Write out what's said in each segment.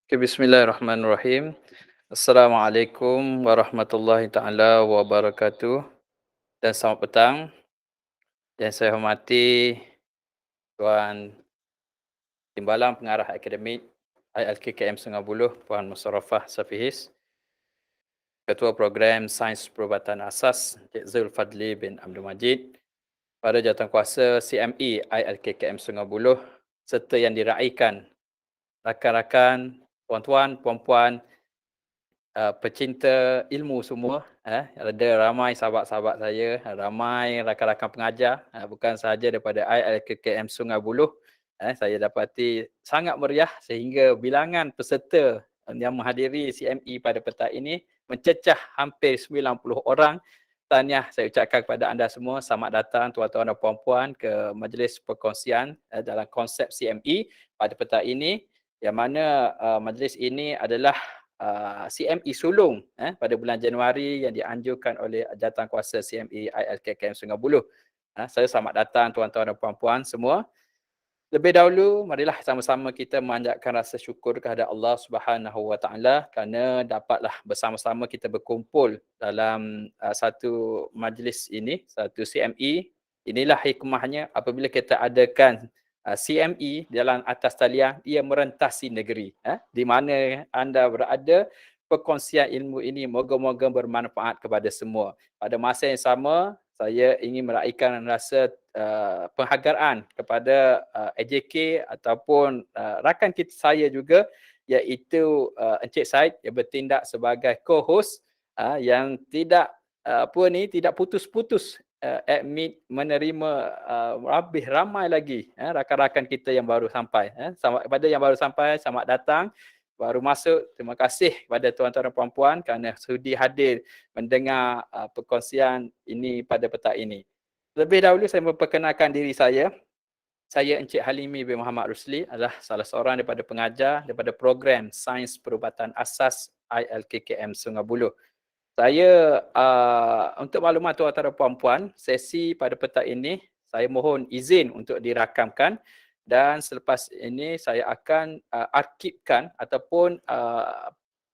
Okay, bismillahirrahmanirrahim. Assalamualaikum warahmatullahi taala wabarakatuh dan selamat petang. Yang saya hormati Tuan Timbalan Pengarah Akademik ILKKM Sungai Buloh, Puan Musarrafah Safihis, Ketua Program Sains Perubatan Asas Encik Zulfadli bin Abdul Majid, para jawatankuasa CME ILKKM Sungai Buloh serta yang diraikan rakan-rakan, tuan-tuan, puan-puan, pecinta ilmu semua, ada ramai sahabat-sahabat saya, ramai rakan-rakan pengajar, bukan sahaja daripada ILKKM Sungai Buloh, saya dapati sangat meriah sehingga bilangan peserta yang menghadiri CME pada petang ini mencecah hampir 90 orang. Tahniah saya ucapkan kepada anda semua, selamat datang tuan-tuan dan puan-puan ke majlis perkongsian dalam konsep CME pada petang ini, yang mana majlis ini adalah CME sulung pada bulan Januari yang dianjurkan oleh jawatankuasa CME ILKKM Sungai Buloh. Saya selamat datang tuan-tuan dan puan-puan semua. Lebih dahulu, marilah sama-sama kita memanjatkan rasa syukur kepada Allah Subhanahu Wa Taala kerana dapatlah bersama-sama kita berkumpul dalam satu majlis ini, satu CME. Inilah hikmahnya apabila kita adakan CME dalam atas talian, ia merentasi negeri. Di mana anda berada, perkongsian ilmu ini moga-moga bermanfaat kepada semua. Pada masa yang sama, saya ingin meraihkan rasa penghargaan kepada AJK ataupun rakan kita saya juga, iaitu Encik Said yang bertindak sebagai co-host, yang tidak tidak putus-putus admit menerima lebih ramai lagi rakan-rakan kita yang baru sampai. Kepada yang baru sampai, selamat datang. Baru masuk, terima kasih kepada tuan-tuan dan puan-puan kerana sudi hadir mendengar perkongsian ini pada petang ini. Lebih dahulu saya memperkenalkan diri saya. Saya Encik Halimi bin Muhammad Rusli adalah salah seorang daripada pengajar daripada program Sains Perubatan Asas ILKKM Sungai Buloh. Saya, untuk maklumat tuan-tuan dan puan-puan, sesi pada petang ini saya mohon izin untuk dirakamkan, dan selepas ini saya akan arkibkan ataupun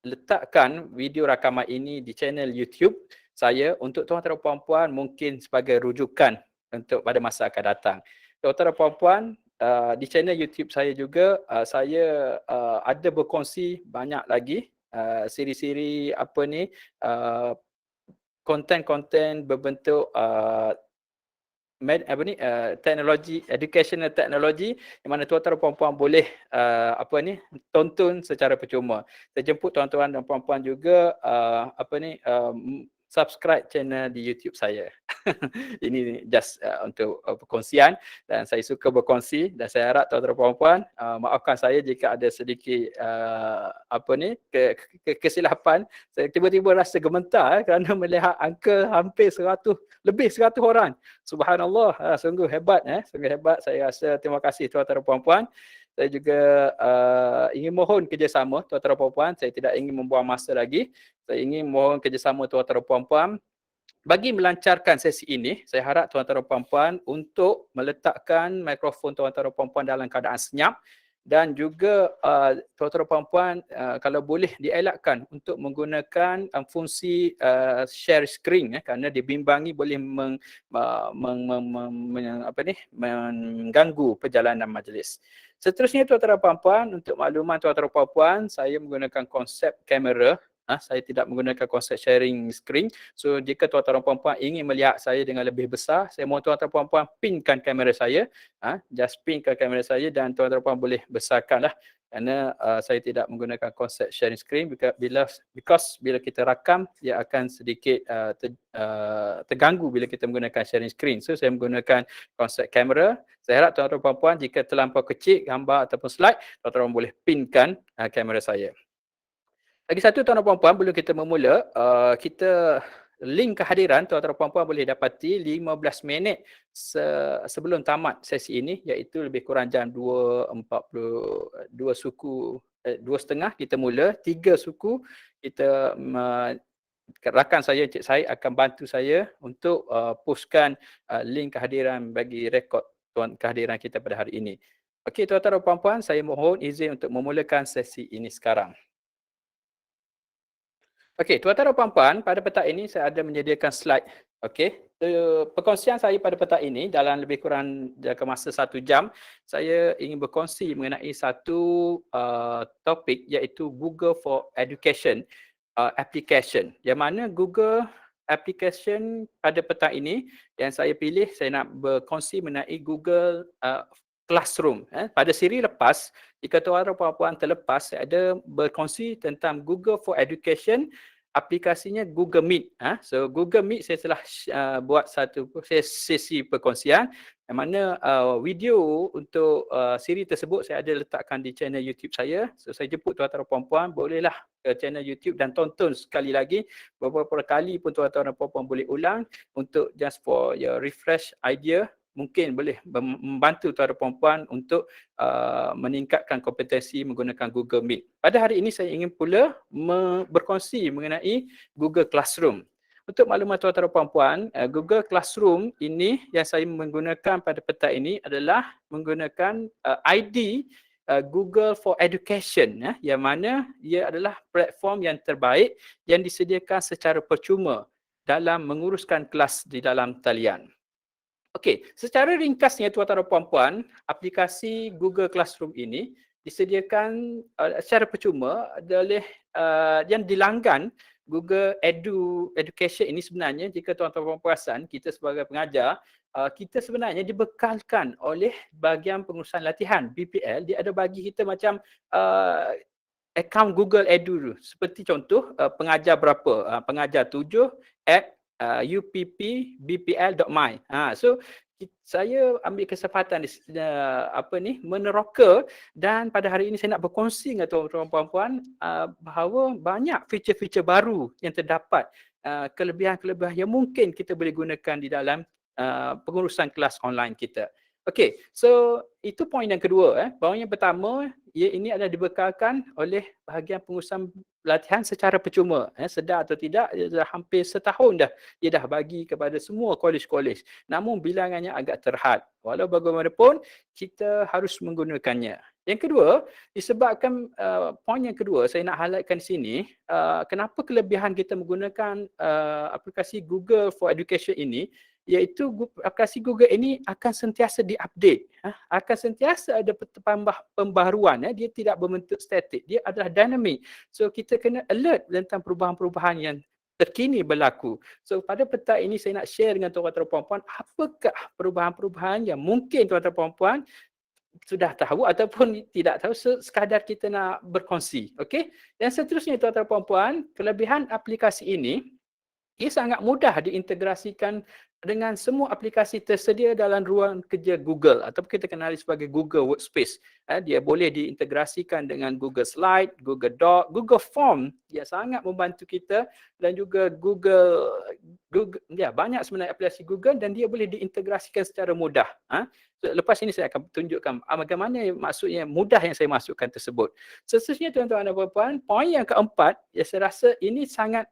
letakkan video rakaman ini di channel YouTube saya untuk tuan-tuan dan puan-puan mungkin sebagai rujukan untuk pada masa akan datang. Tuan-tuan dan puan-puan, di channel YouTube saya juga, saya ada berkongsi banyak lagi siri-siri konten-konten berbentuk teknologi, educational technology, yang mana tuan-tuan dan puan-puan boleh tonton secara percuma. Saya jemput tuan-tuan dan puan-puan juga subscribe channel di YouTube saya. Ini just untuk perkongsian, dan saya suka berkongsi, dan saya harap tuan-tuan dan puan-puan maafkan saya jika ada sedikit kesilapan. Saya tiba-tiba rasa gemetar kerana melihat angka hampir 100, lebih 100 orang. Subhanallah, sungguh hebat. Sungguh hebat. Saya rasa terima kasih tuan-tuan dan puan-puan. Saya juga ingin mohon kerjasama tuan-tuan dan puan-puan. Saya tidak ingin membuang masa lagi. Saya ingin mohon kerjasama tuan-tuan dan puan-puan. Bagi melancarkan sesi ini, saya harap tuan-tuan dan puan-puan untuk meletakkan mikrofon tuan-tuan dan puan-puan dalam keadaan senyap, dan juga tuan-tuan dan puan-puan kalau boleh dielakkan untuk menggunakan fungsi share screen, kerana dibimbangi boleh mengganggu perjalanan majlis. Seterusnya tuan-tuan dan puan-puan, untuk makluman tuan-tuan dan puan-puan, saya menggunakan konsep kamera. Saya tidak menggunakan konsep sharing screen. So jika tuan-tuan dan puan-puan ingin melihat saya dengan lebih besar, saya mohon tuan-tuan dan puan-puan pinkan kamera saya. Just pinkan kamera saya, dan tuan-tuan dan puan boleh besarkanlah. Kerana saya tidak menggunakan konsep sharing screen because bila kita rakam, dia akan sedikit terganggu bila kita menggunakan sharing screen. So saya menggunakan konsep kamera. Saya harap tuan-tuan dan puan-puan jika terlampau kecil gambar ataupun slide, tuan-tuan boleh pinkan kamera saya. Lagi satu tuan-tuan dan puan-puan, sebelum kita memula, kita link kehadiran tuan-tuan dan puan-puan boleh dapati 15 minit sebelum tamat sesi ini, iaitu lebih kurang jam 2.40, 2.30 kita mula, 3 suku kita rakan saya, Encik Said akan bantu saya untuk postkan link kehadiran bagi rekod kehadiran kita pada hari ini. Okey, tuan-tuan dan puan-puan, saya mohon izin untuk memulakan sesi ini sekarang. Okey, tuan-tuan dan puan-puan, pada petang ini saya ada menyediakan slide. Okey, perkongsian saya pada petang ini dalam lebih kurang jangka masa 1 jam, saya ingin berkongsi mengenai satu topik iaitu Google for Education application. Yang mana Google application pada petang ini yang saya pilih, saya nak berkongsi mengenai Google Classroom. Pada siri lepas, jika tuan-tuan dan puan-puan terlepas, saya ada berkongsi tentang Google for Education, aplikasinya Google Meet. So Google Meet saya telah buat satu sesi perkongsian yang mana video untuk siri tersebut saya ada letakkan di channel YouTube saya. So saya jemput tuan-tuan dan puan-puan, bolehlah ke channel YouTube dan tonton sekali lagi. Beberapa kali pun tuan-tuan dan puan-puan boleh ulang untuk just for your refresh idea. Mungkin boleh membantu tuan-tuan dan puan-puan untuk meningkatkan kompetensi menggunakan Google Meet. Pada hari ini saya ingin pula berkongsi mengenai Google Classroom. Untuk maklumat tuan-tuan dan puan-puan, Google Classroom ini yang saya menggunakan pada petang ini adalah menggunakan ID Google for Education, yang mana ia adalah platform yang terbaik yang disediakan secara percuma dalam menguruskan kelas di dalam talian. Okey, secara ringkasnya tuan-tuan dan puan-puan, aplikasi Google Classroom ini disediakan secara percuma oleh yang dilanggan Google Education ini. Sebenarnya jika tuan-tuan dan puan perasan, kita sebagai pengajar, kita sebenarnya dibekalkan oleh bahagian pengurusan latihan BPL. Dia ada bagi kita macam akaun Google Edu tu. Seperti contoh, pengajar berapa? Pengajar 7 at uppbpl.my. So saya ambil kesempatan meneroka, dan pada hari ini saya nak berkongsi dengan tuan-tuan dan puan-puan bahawa banyak feature-feature baru yang terdapat, kelebihan-kelebihan yang mungkin kita boleh gunakan di dalam pengurusan kelas online kita. Okey, so itu poin yang kedua. Poin yang pertama, ini adalah dibekalkan oleh bahagian pengurusan latihan secara percuma. Sedar atau tidak, dah hampir setahun dah dia dah bagi kepada semua kolej-kolej. Namun bilangannya agak terhad. Walau bagaimanapun, kita harus menggunakannya. Yang kedua, disebabkan poin yang kedua saya nak highlightkan di sini, kenapa kelebihan kita menggunakan aplikasi Google for Education ini, iaitu aplikasi Google ini akan sentiasa diupdate, akan sentiasa ada pembaharuan, dia tidak berbentuk statik, dia adalah dynamic. So kita kena alert tentang perubahan-perubahan yang terkini berlaku. So pada petang ini saya nak share dengan tuan-tuan dan puan-puan apakah perubahan-perubahan yang mungkin tuan-tuan dan puan-puan sudah tahu ataupun tidak tahu, sekadar kita nak berkongsi. Okey? Dan seterusnya tuan-tuan dan puan-puan, kelebihan aplikasi ini, ia sangat mudah diintegrasikan dengan semua aplikasi tersedia dalam ruang kerja Google ataupun kita kenali sebagai Google Workspace. Dia boleh diintegrasikan dengan Google Slide, Google Doc, Google Form yang sangat membantu kita, dan juga Google banyak sebenarnya aplikasi Google, dan dia boleh diintegrasikan secara mudah. Lepas ini saya akan tunjukkan bagaimana maksudnya mudah yang saya masukkan tersebut. Seterusnya tuan-tuan dan puan-puan, poin yang keempat yang saya rasa ini sangat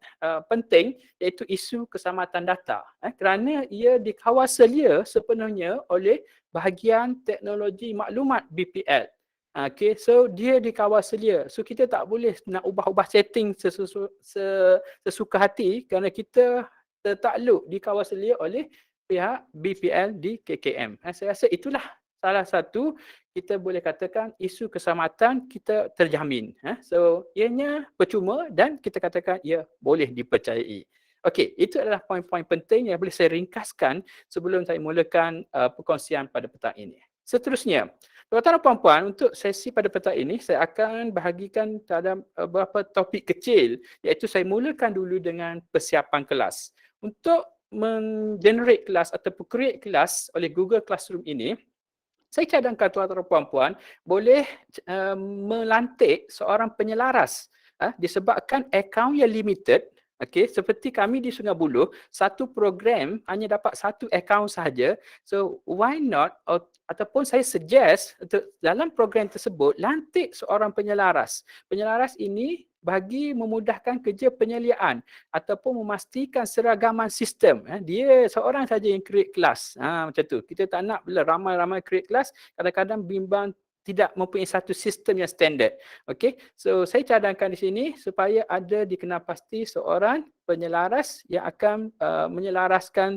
penting, iaitu isu keselamatan data. Kerana ia dikawal selia sepenuhnya oleh bahagian teknologi maklumat BPL. Okay, so dia dikawal selia. So kita tak boleh nak ubah-ubah setting sesuka hati, kerana kita tertakluk dikawal selia oleh pihak BPL di KKM. Saya rasa itulah salah satu kita boleh katakan isu keselamatan kita terjamin. So ianya percuma dan kita katakan ia boleh dipercayai. Okey, itu adalah poin-poin penting yang boleh saya ringkaskan sebelum saya mulakan perkongsian pada petang ini. Seterusnya, tuan-tuan dan puan-puan, untuk sesi pada petang ini saya akan bahagikan dalam beberapa topik kecil, iaitu saya mulakan dulu dengan persiapan kelas. Untuk generate kelas atau create kelas oleh Google Classroom ini, saya cadangkan tuan-tuan dan puan-puan boleh melantik seorang penyelaras, disebabkan akaun yang limited. Okey, seperti kami di Sungai Buloh, satu program hanya dapat satu akaun sahaja. So why not, ataupun saya suggest untuk dalam program tersebut lantik seorang penyelaras. Penyelaras ini bagi memudahkan kerja penyeliaan ataupun memastikan seragaman sistem. Dia seorang saja yang create kelas. Macam tu. Kita tak nak bila ramai-ramai create kelas, kadang-kadang bimbang tidak mempunyai satu sistem yang standard. Okey, so saya cadangkan di sini supaya ada dikenalpasti seorang penyelaras yang akan menyelaraskan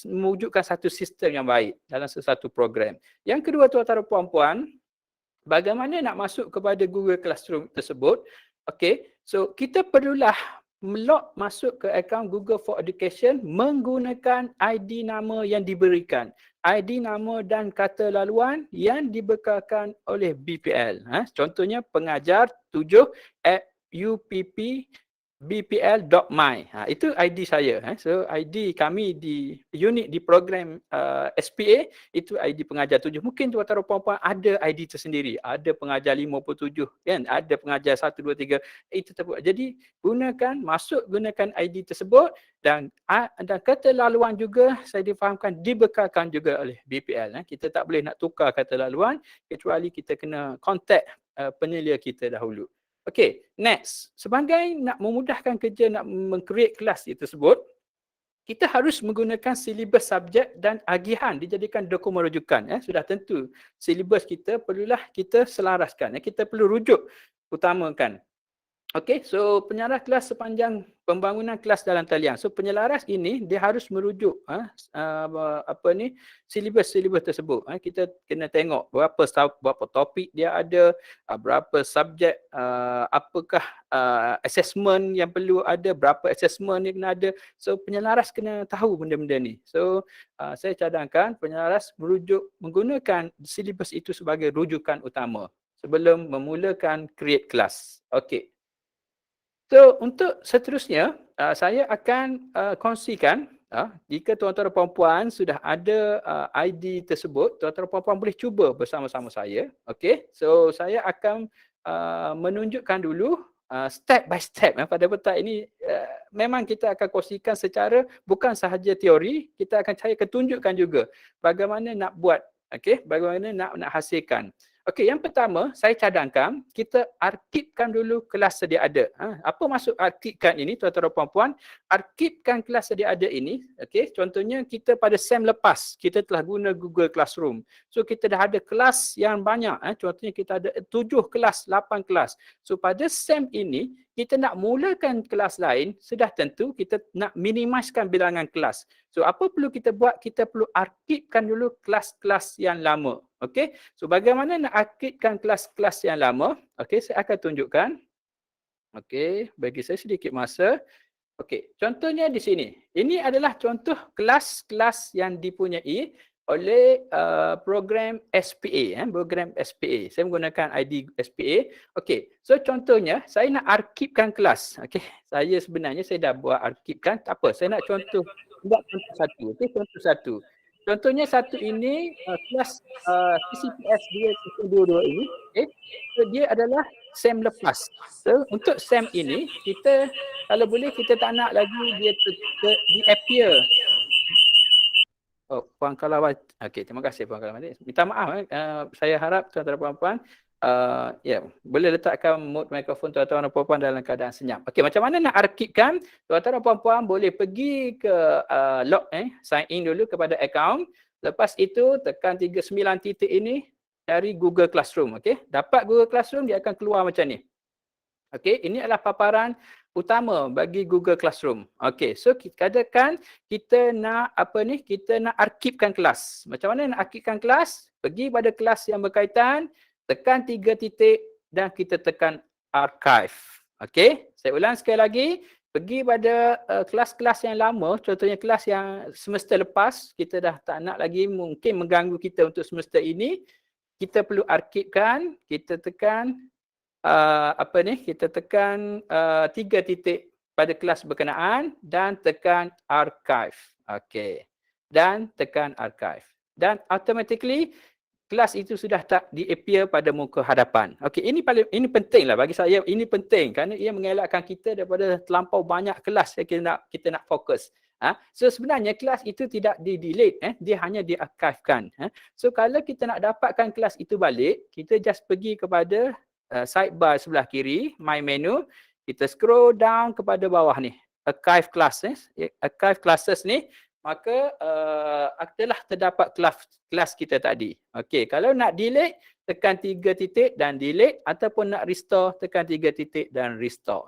mewujudkan satu sistem yang baik dalam sesuatu program. Yang kedua, tuan-tuan dan puan-puan, bagaimana nak masuk kepada Google Classroom tersebut? Okey, so kita perlulah melog masuk ke akaun Google for Education menggunakan ID nama yang diberikan. ID nama dan kata laluan yang dibekalkan oleh BPL. Contohnya pengajar 7@uppbpl.my. Itu ID saya. So ID kami di unit di program SPA itu ID pengajar 7. Mungkin tuan-tuan dan puan-puan ada ID tersendiri. Ada pengajar 57 kan, ada pengajar 1 2 3 itu tersebut. Jadi gunakan ID tersebut dan kata laluan juga saya difahamkan dibekalkan juga oleh BPL. Kita tak boleh nak tukar kata laluan kecuali kita kena contact penyelia kita dahulu. Okey, next. Sebagai nak memudahkan kerja nak meng-create kelas itu tersebut, kita harus menggunakan silibus subjek dan agihan dijadikan dokumen rujukan. Sudah tentu silibus kita perlulah kita selaraskan. Kita perlu rujuk utamakan. Okey, so penyelaras kelas sepanjang pembangunan kelas dalam talian. So penyelaras ini dia harus merujuk silibus-silibus tersebut. Kita kena tengok berapa topik dia ada, berapa subjek, apakah assessment yang perlu ada, berapa assessment yang kena ada. So penyelaras kena tahu benda-benda ni. So saya cadangkan penyelaras menggunakan silibus itu sebagai rujukan utama sebelum memulakan create kelas. Okey. So untuk seterusnya, saya akan kongsikan jika tuan-tuan dan puan-puan sudah ada ID tersebut, tuan-tuan dan puan-puan boleh cuba bersama-sama saya. Okey, so saya akan menunjukkan dulu step by step pada petang ini. Memang kita akan kongsikan secara bukan sahaja teori, kita akan tunjukkan juga bagaimana nak buat, okey, bagaimana nak hasilkan. Okey, yang pertama saya cadangkan kita arkibkan dulu kelas sedia ada. Apa maksud arkibkan ini tuan-tuan dan puan-puan? Arkibkan kelas sedia ada ini, okey, contohnya kita pada SEM lepas kita telah guna Google Classroom. So kita dah ada kelas yang banyak, contohnya kita ada 7 kelas, 8 kelas. So pada SEM ini kita nak mulakan kelas lain, sudah tentu kita nak minimizekan bilangan kelas. So apa perlu kita buat? Kita perlu arkibkan dulu kelas-kelas yang lama. Okey, so bagaimana nak arkibkan kelas-kelas yang lama? Okey, saya akan tunjukkan. Okey, bagi saya sedikit masa. Okey, contohnya di sini. Ini adalah contoh kelas-kelas yang dipunyai oleh program SPA, program SPA. Saya menggunakan ID SPA. Okey, so contohnya saya nak arkibkan kelas. Okey, sebenarnya saya dah buat arkibkan, tak apa. Saya nak contoh satu. Okey, contoh satu. Contohnya satu ini kelas CCPS 2022 ini. Okay. So dia adalah SEM lepas. So untuk SEM ini kita kalau boleh kita tak nak lagi dia di appear. Oh, Puan Kalawati. Okey, terima kasih Puan Kalawati. Minta maaf saya harap tuan-tuan dan puan-puan boleh letakkan mute mikrofon tuan-tuan dan puan-puan dalam keadaan senyap. Okey, macam mana nak arkibkan? Tuan-tuan dan puan-puan boleh pergi ke sign in dulu kepada akaun. Lepas itu tekan 39 titik ini dari Google Classroom. Okey, dapat Google Classroom dia akan keluar macam ni. Okey, ini adalah paparan utama bagi Google Classroom. Okey, so katakan kita nak kita nak arkibkan kelas. Macam mana nak arkibkan kelas? Pergi pada kelas yang berkaitan, tekan 3 titik dan kita tekan archive. Okey, saya ulang sekali lagi. Pergi pada kelas-kelas yang lama, contohnya kelas yang semester lepas, kita dah tak nak lagi mungkin mengganggu kita untuk semester ini. Kita perlu arkibkan, kita tekan kita tekan 3 titik pada kelas berkenaan dan tekan archive. Okey. Dan tekan archive. Dan automatically kelas itu sudah tak di-appear pada muka hadapan. Okey, ini pentinglah bagi saya, ini penting kerana ia mengelakkan kita daripada terlampau banyak kelas yang kita nak fokus. So sebenarnya kelas itu tidak di-delete, dia hanya diarchivekan. So kalau kita nak dapatkan kelas itu balik, kita just pergi kepada sidebar sebelah kiri, My Menu. Kita scroll down kepada bawah ni, Archive Classes. Archive Classes ni, maka telah terdapat kelas kita tadi. Okey, kalau nak delete, tekan 3 titik dan delete, ataupun nak restore, tekan 3 titik dan restore.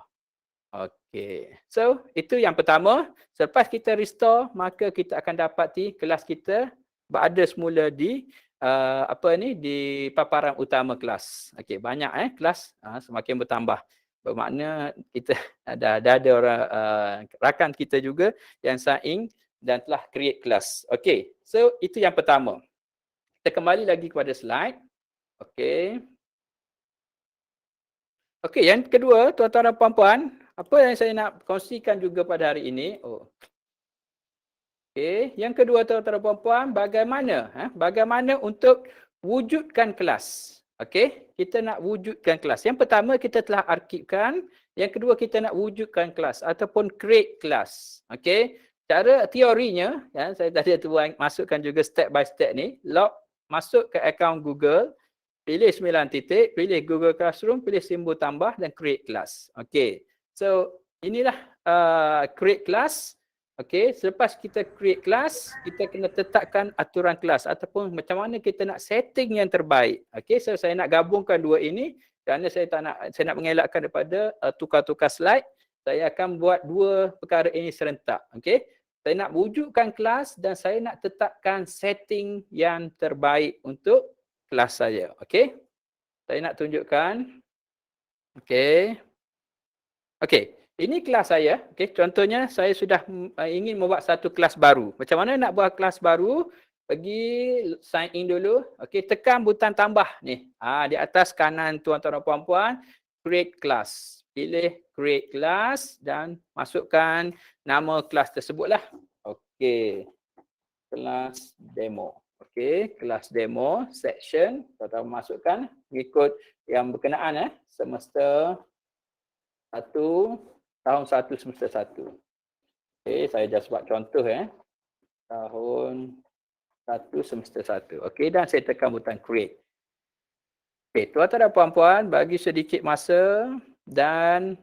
Okey, so itu yang pertama. Selepas kita restore, maka kita akan dapati kelas kita berada semula di di paparan utama kelas. Okey, banyak kelas semakin bertambah. Bermakna kita ada orang rakan kita juga yang sign in dan telah create kelas. Okey, so itu yang pertama. Kita kembali lagi kepada slide. Okey. Okey, yang kedua, tuan-tuan dan puan-puan, apa yang saya nak kongsikan juga pada hari ini. Okey, yang kedua, tuan-tuan dan puan-puan, bagaimana untuk wujudkan kelas. Okey, kita nak wujudkan kelas. Yang pertama, kita telah arkibkan. Yang kedua, kita nak wujudkan kelas ataupun create kelas. Okey, cara teorinya, saya tadi masukkan juga step by step ni. Masuk ke akaun Google, pilih 9 titik, pilih Google Classroom, pilih simbol tambah dan create class. Okey. So, inilah create class. Okey, selepas kita create class, kita kena tetapkan aturan kelas ataupun macam mana kita nak setting yang terbaik. Okey, so saya nak gabungkan dua ini kerana saya nak mengelakkan daripada tukar-tukar slide. Saya akan buat dua perkara ini serentak. Okey. Saya nak wujudkan kelas dan saya nak tetapkan setting yang terbaik untuk kelas saya. Okey. Saya nak tunjukkan. Okey. Okey. Ini kelas saya. Okey, contohnya saya sudah ingin membuat satu kelas baru. Macam mana nak buat kelas baru? Pergi sign in dulu. Okey, tekan butang tambah ni. Di atas kanan tuan-tuan dan puan-puan, create class. Pilih create class dan masukkan nama kelas tersebutlah. Okey. Kelas demo. Okey, kelas demo section, tuan-tuan masukkan mengikut yang berkenaan semester 1 tahun 1 semester 1. Okey, saya just buat contoh tahun 1 semester 1. Okey, dan saya tekan butang create. Okey, tuan-tuan dan puan-puan, bagi sedikit masa dan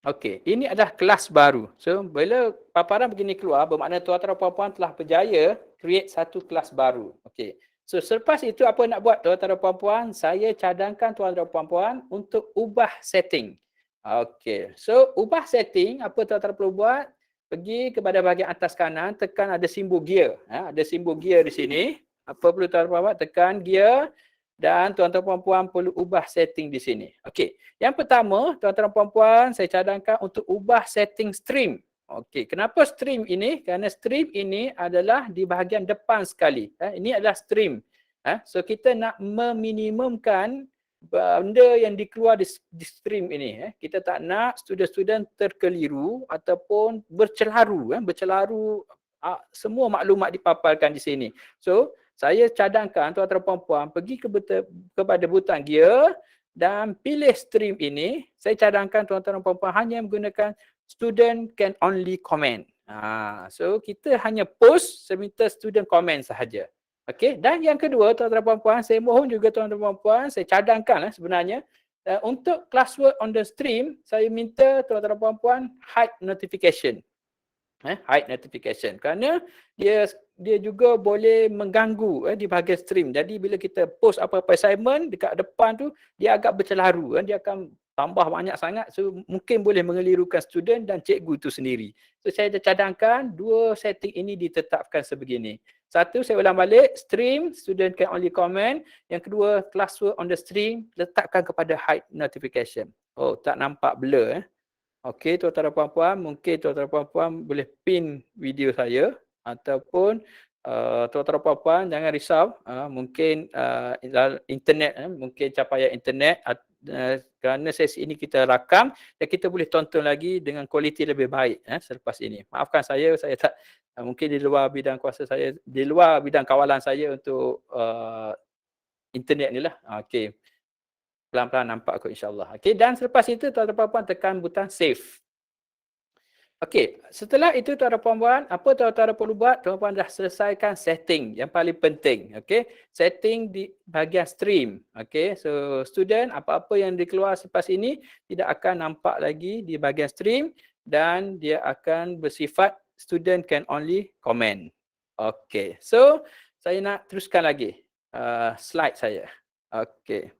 okey, ini adalah kelas baru. So, bila paparan begini keluar, bermakna tuan-tuan dan puan-puan telah berjaya create satu kelas baru. Okey. So, selepas itu apa nak buat tuan-tuan dan puan-puan? Saya cadangkan tuan-tuan dan puan-puan untuk ubah setting. Okey. So, ubah setting, apa tuan-tuan perlu buat? Pergi kepada bahagian atas kanan, tekan ada simbol gear. Ada simbol gear di sini. Apa perlu tuan-tuan buat? Tekan gear. Dan tuan-tuan puan-puan perlu ubah setting di sini. Okey. Yang pertama, tuan-tuan puan-puan, saya cadangkan untuk ubah setting stream. Okey, kenapa stream ini? Kerana stream ini adalah di bahagian depan sekali. Ini adalah stream. So kita nak meminimumkan benda yang dikeluar di stream ini. Kita tak nak student-student terkeliru ataupun bercelaru. Semua maklumat dipaparkan di sini. So, saya cadangkan tuan-tuan puan-puan pergi kepada butang gear dan pilih stream ini. Saya cadangkan tuan-tuan puan-puan hanya menggunakan student can only comment. So kita hanya post seminta student comment sahaja. Okey, dan yang kedua tuan-tuan puan-puan, saya mohon juga tuan-tuan puan-puan, saya cadangkan sebenarnya untuk classwork on the stream, saya minta tuan-tuan puan-puan hide notification. Hide notification kerana dia juga boleh mengganggu di bahagian stream. Jadi bila kita post apa-apa assignment dekat depan tu, dia agak bercelaru. Dia akan tambah banyak sangat, so mungkin boleh mengelirukan student dan cikgu itu sendiri. So saya dah cadangkan dua setting ini ditetapkan sebegini. Satu, saya ulang balik, stream, student can only comment. Yang kedua, classwork on the stream, letakkan kepada hide notification. Oh, tak nampak blur. Okey, tuan-tuan dan puan-puan, mungkin tuan-tuan dan puan-puan boleh pin video saya ataupun tuan-tuan dan puan-puan jangan risau, mungkin internet, mungkin capaian internet kerana sesi ini kita rakam dan kita boleh tonton lagi dengan kualiti lebih baik selepas ini. Maafkan saya tak mungkin di luar bidang kuasa saya, di luar bidang kawalan saya untuk internet ni lah. Okey. Pelan-pelan nampak kot insya-Allah. Okey, dan selepas itu tuan-tuan dan puan-puan tekan butang save. Okey, setelah itu tuan-tuan puan-puan, apa tuan-tuan perlu buat? Tuan-puan dah selesaikan setting yang paling penting, okey. Setting di bahagian stream, okey. So student apa-apa yang dikeluar selepas ini tidak akan nampak lagi di bahagian stream dan dia akan bersifat student can only comment. Okey. So saya nak teruskan lagi slide saya. Okey.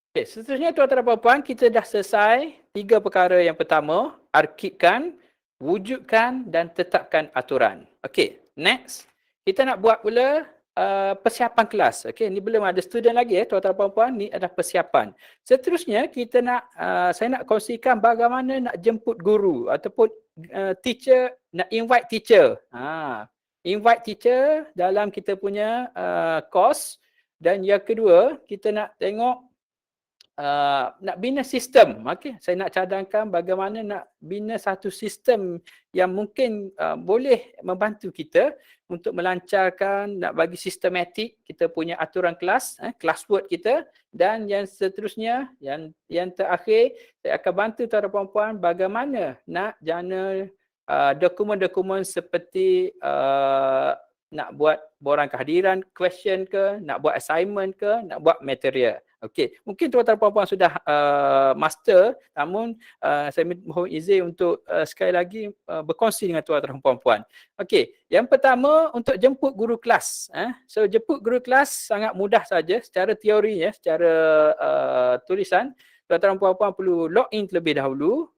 Okay, seterusnya tuan-tuan dan puan-puan, kita dah selesai 3 perkara yang pertama, arkibkan, wujudkan dan tetapkan aturan. Okey, next. Kita nak buat pula persiapan kelas. Okey, ni belum ada student lagi tuan-tuan dan puan-puan, ni adalah persiapan. Seterusnya kita nak saya nak kongsikan bagaimana nak jemput guru ataupun teacher, nak invite teacher. Invite teacher dalam kita punya course. Dan yang kedua, kita nak tengok nak bina sistem. Okey, saya nak cadangkan bagaimana nak bina satu sistem yang mungkin boleh membantu kita untuk melancarkan, nak bagi sistematik kita punya aturan kelas, classwork kita, dan yang seterusnya, yang terakhir, saya akan bantu tuan-tuan dan puan-puan bagaimana nak jana dokumen-dokumen seperti nak buat borang kehadiran, question ke, nak buat assignment ke, nak buat material. Okey, mungkin tuan-tuan dan puan-puan sudah master, namun saya mohon izin untuk sekali lagi berkongsi dengan tuan-tuan dan puan-puan. Okey, yang pertama untuk jemput guru kelas. So jemput guru kelas sangat mudah saja secara teori, secara tulisan. Tuan-tuan dan puan-puan perlu log in terlebih dahulu.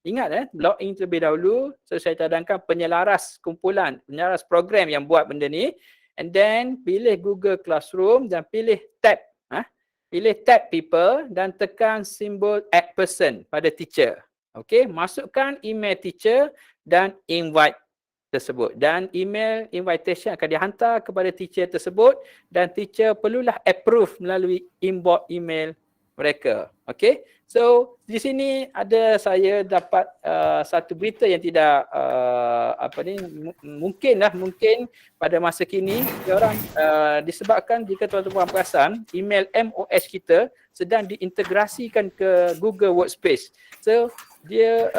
Ingat log in terlebih dahulu. So saya cadangkan penyelaras kumpulan, penyelaras program yang buat benda ni. And then pilih Google Classroom dan pilih tab. Pilih tab people dan tekan simbol add person pada teacher. Okey, masukkan email teacher dan invite tersebut. Dan email invitation akan dihantar kepada teacher tersebut dan teacher perlulah approve melalui inbox email mereka. Okey. So di sini ada saya dapat satu berita yang tidak mungkin pada masa kini diorang disebabkan jika tuan-tuan perasan email MOS kita sedang diintegrasikan ke Google Workspace. So dia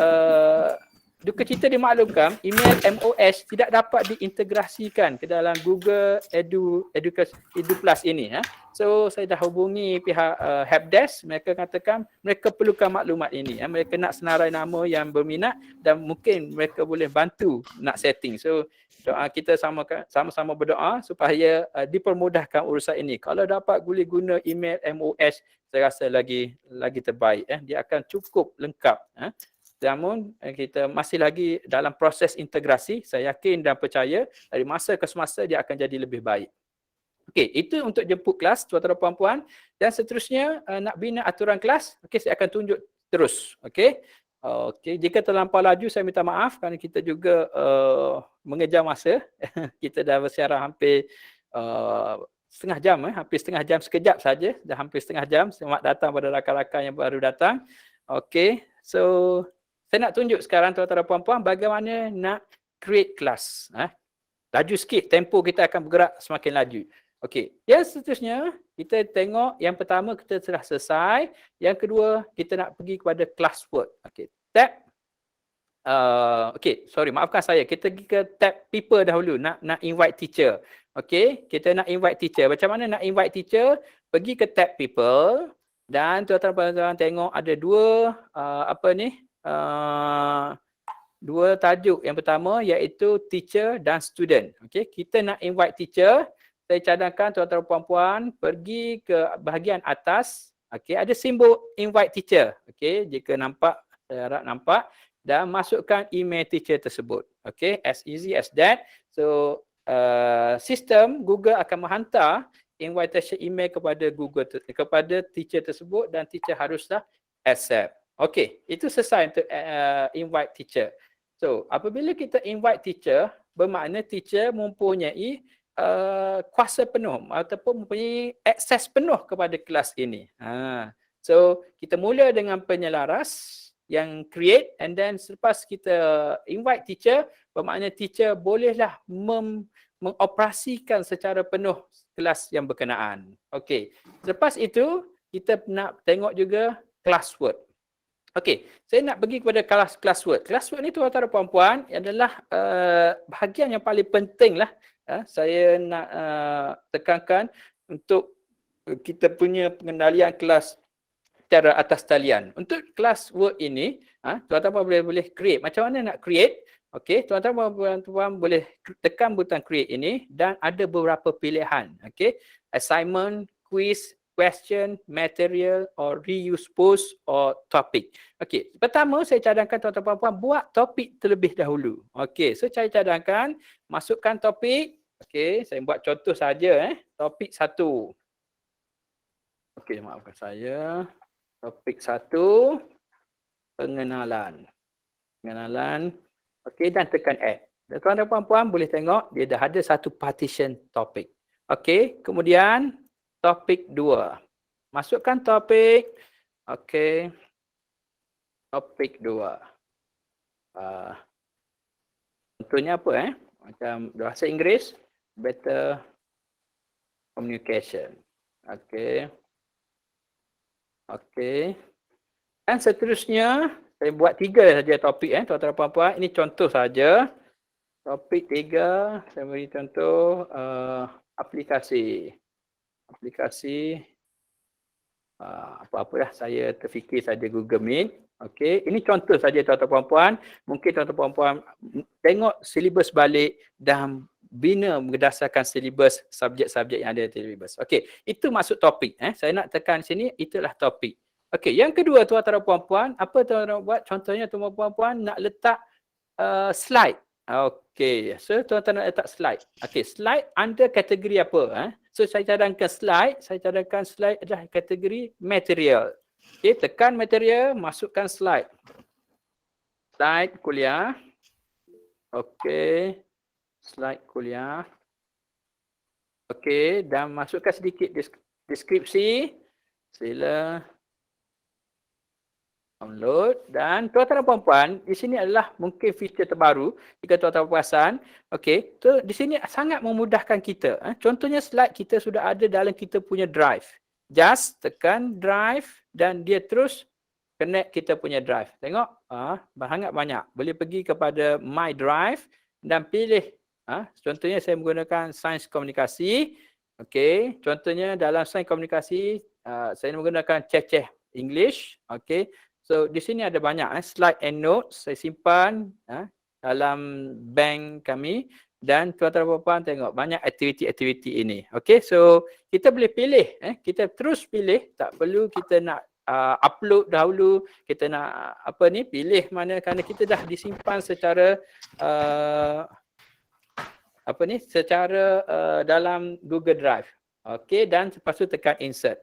duka cita dimaklumkan email MOS tidak dapat diintegrasikan ke dalam Google Edu Plus ini. So saya dah hubungi pihak helpdesk, mereka katakan mereka perlukan maklumat ini. Mereka nak senarai nama yang berminat dan mungkin mereka boleh bantu nak setting. So doa kita sama-sama berdoa supaya dipermudahkan urusan ini. Kalau dapat boleh guna email MOS, saya rasa lagi terbaik. Dia akan cukup lengkap. Namun kita masih lagi dalam proses integrasi. Saya yakin dan percaya dari masa ke semasa dia akan jadi lebih baik. Okey, itu untuk jemput kelas tuan-tuan dan puan-puan. Dan seterusnya nak bina aturan kelas, okey, saya akan tunjuk terus. Okey. Okey, jika terlampau laju saya minta maaf kerana kita juga mengejar masa. Kita dah bersiaran hampir setengah jam, hampir setengah jam sekejap saja, dah hampir setengah jam. Selamat datang pada rakan-rakan yang baru datang. Okey, so saya nak tunjuk sekarang tuan-tuan dan puan-puan bagaimana nak create kelas. Laju sikit, tempo kita akan bergerak semakin laju. Okey, yang seterusnya kita tengok yang pertama kita telah selesai, yang kedua kita nak pergi kepada classwork. Okey, tab maafkan saya. Kita pergi ke tab people dahulu, nak invite teacher. Okey, kita nak invite teacher. Macam mana nak invite teacher? Pergi ke tab people dan tuan-tuan dan puan-puan tengok ada dua tajuk. Yang pertama iaitu teacher dan student. Okey, kita nak invite teacher. Saya cadangkan tuan-tuan dan puan-puan pergi ke bahagian atas. Okey, ada simbol invite teacher. Okey, jika nampak, saya harap nampak, dan masukkan email teacher tersebut. Okey, as easy as that. So sistem Google akan menghantar invitation email kepada teacher tersebut dan teacher haruslah accept. Okey, itu selesai untuk invite teacher. So, apabila kita invite teacher, bermakna teacher mempunyai kuasa penuh ataupun mempunyai akses penuh kepada kelas ini. So, kita mula dengan penyelaras yang create and then selepas kita invite teacher, bermakna teacher bolehlah mengoperasikan secara penuh kelas yang berkenaan. Okey, selepas itu kita nak tengok juga classwork. Okey, saya nak pergi kepada classwork. Classwork ni tuan-tuan dan puan-puan adalah bahagian yang paling penting lah. Saya nak tekankan untuk kita punya pengendalian kelas secara atas talian. Untuk classwork ini, tuan-tuan boleh create. Macam mana nak create? Okey, tuan-tuan dan puan-puan boleh tekan butang create ini dan ada beberapa pilihan. Okey, assignment, quiz, question, material, or reuse post, or topic. Okey, pertama saya cadangkan tuan-tuan dan puan-puan buat topik terlebih dahulu. Okey, so saya cadangkan masukkan topik. Okey, saya buat contoh saja. Topik 1. Okey, maafkan saya. Topik 1, pengenalan. Pengenalan. Okey, dan tekan add. Tuan-tuan dan puan-puan boleh tengok dia dah ada satu partition topik. Okey, kemudian topik 2. Masukkan topik. Okey. Topik 2. Contohnya apa Macam bahasa Inggeris, better communication. Okey. Okey. Dan seterusnya saya buat 3 saja topik tuan-tuan dan puan-puan. Ini contoh saja. Topik 3 saya beri contoh aplikasi. Aplikasi apa-apa dah saya terfikir saja Google Meet. Okey, ini contoh saja tuan-tuan puan-puan. Mungkin tuan-tuan puan-puan tengok silibus balik dan bina berdasarkan silibus subjek-subjek yang ada di silibus. Okey, itu maksud topik. Saya nak tekan sini, itulah topik. Okey, yang kedua tuan-tuan puan-puan, apa tuan-tuan buat? Contohnya tuan-tuan puan-puan nak letak slide. Okey, so tuan-tuan nak letak slide. Okey, slide under kategori apa? So saya cadangkan slide adalah kategori material. Okey, tekan material, masukkan slide. Slide kuliah. Okey, slide kuliah. Okey, dan masukkan sedikit deskripsi. Sila download. Dan tuan-tuan dan puan-puan, di sini adalah mungkin feature terbaru jika tuan-tuan perasan. Okey, so di sini sangat memudahkan kita. Contohnya slide kita sudah ada dalam kita punya drive. Just tekan drive dan dia terus connect kita punya drive. Tengok, sangat banyak. Boleh pergi kepada my drive dan pilih. Contohnya saya menggunakan sains komunikasi. Okey, contohnya dalam sains komunikasi saya menggunakan ceceh English. Okey. So di sini ada banyak slide and notes saya simpan dalam bank kami dan tuan-tuan dan puan-puan tengok banyak aktiviti-aktiviti ini. Okey, so kita boleh pilih kita terus pilih, tak perlu kita nak upload dahulu, kita nak pilih mana kerana kita dah disimpan secara secara dalam Google Drive. Okey, dan lepas tu tekan insert.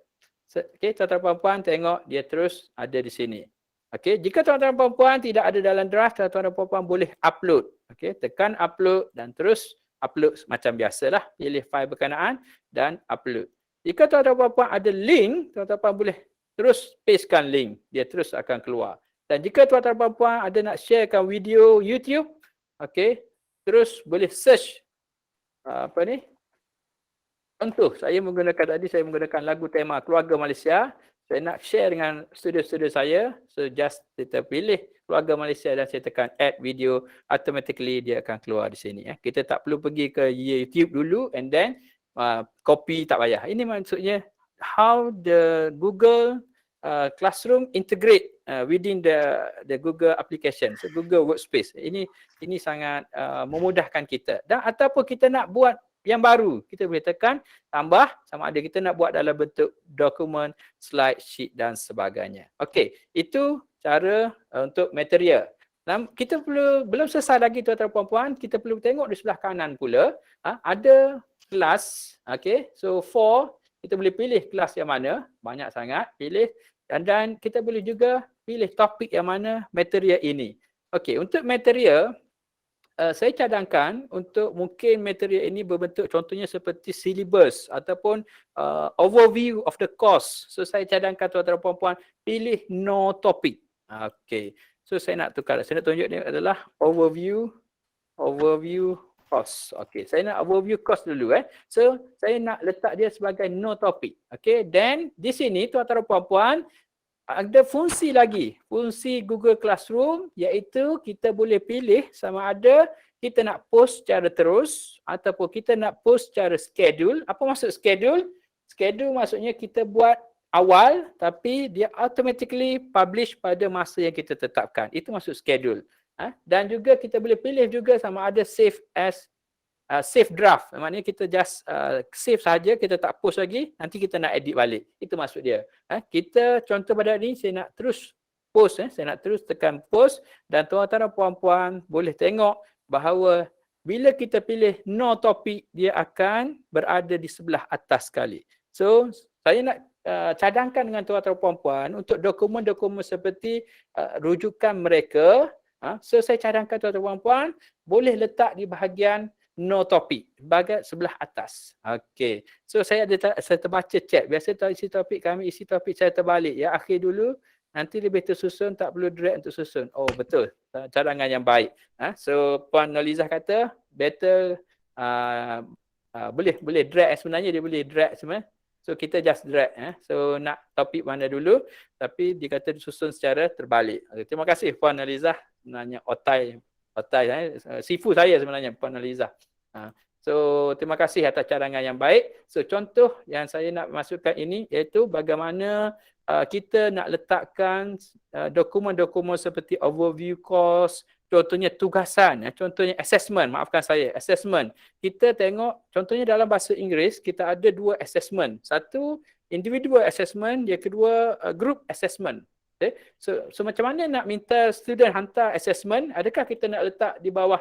Okey, tuan-tuan dan puan-puan tengok dia terus ada di sini. Okey, jika tuan-tuan dan puan-puan tidak ada dalam drive, tuan-tuan dan puan-puan boleh upload. Okey, tekan upload dan terus upload macam biasalah. Pilih fail berkenaan dan upload. Jika tuan-tuan dan puan-puan ada link, tuan-tuan dan puan boleh terus pastekan link. Dia terus akan keluar. Dan jika tuan-tuan dan puan-puan ada nak sharekan video YouTube, okey, terus boleh search contoh, saya menggunakan lagu tema Keluarga Malaysia. Saya nak share dengan student-student saya. So just kita pilih Keluarga Malaysia dan saya tekan add video, automatically dia akan keluar di sini. Kita tak perlu pergi ke YouTube dulu and then copy, tak payah. Ini maksudnya how the Google Classroom integrate within the Google application, so Google Workspace. Ini sangat memudahkan kita. Dan ataupun kita nak buat yang baru, kita boleh tekan tambah, sama ada kita nak buat dalam bentuk dokumen, slide, sheet dan sebagainya. Okey, itu cara untuk material. Dan kita belum selesai lagi tuan-tuan dan puan-puan, kita perlu tengok di sebelah kanan pula ada kelas. Okey, so kita boleh pilih kelas yang mana, banyak sangat pilih, dan kita boleh juga pilih topik yang mana material ini. Okey, untuk material saya cadangkan untuk mungkin material ini berbentuk contohnya seperti syllabus ataupun overview of the course. So saya cadangkan tuan-tuan dan puan-puan pilih no topic. Okey. So saya nak tukar. Saya nak tunjuk ni adalah overview course. Okey, saya nak overview course dulu So, saya nak letak dia sebagai no topic. Okey, then di sini tuan-tuan dan puan-puan ada fungsi lagi, fungsi Google Classroom, iaitu kita boleh pilih sama ada kita nak post secara terus ataupun kita nak post secara schedule. Apa maksud schedule? Schedule maksudnya kita buat awal tapi dia automatically publish pada masa yang kita tetapkan. Itu maksud schedule. Dan juga kita boleh pilih juga sama ada save as save draft. Maknanya kita just save saja, kita tak post lagi, nanti kita nak edit balik. Itu maksud dia. Kita contoh pada hari ini saya nak terus post, saya nak terus tekan post dan tuan-tuan dan puan-puan boleh tengok bahawa bila kita pilih no topic, dia akan berada di sebelah atas sekali. So, saya nak cadangkan dengan tuan-tuan dan puan-puan untuk dokumen-dokumen seperti rujukan mereka. So, saya cadangkan tuan-tuan dan puan-puan boleh letak di bahagian no topic, bahagian sebelah atas. Okey. So, saya terbaca chat. Biasa isi topik kami, isi topik saya terbalik. Ya, akhir dulu. Nanti lebih tersusun, tak perlu drag untuk susun. Oh, betul. Cadangan yang baik. So, Puan Nolizah kata, better boleh drag. Sebenarnya dia boleh drag sebenarnya. So, kita just drag. So, nak topik mana dulu. Tapi dia kata disusun secara terbalik. Terima kasih Puan Nolizah. Sebenarnya otai sifu saya sebenarnya Puan Nolizah. So, terima kasih atas cadangan yang baik. So, contoh yang saya nak masukkan ini iaitu bagaimana kita nak letakkan dokumen-dokumen seperti overview course, contohnya tugasan, contohnya assessment, maafkan saya, assessment. Kita tengok contohnya dalam bahasa Inggeris kita ada dua assessment. Satu individual assessment, yang kedua group assessment. Okay. So macam mana nak minta student hantar assessment? Adakah kita nak letak di bawah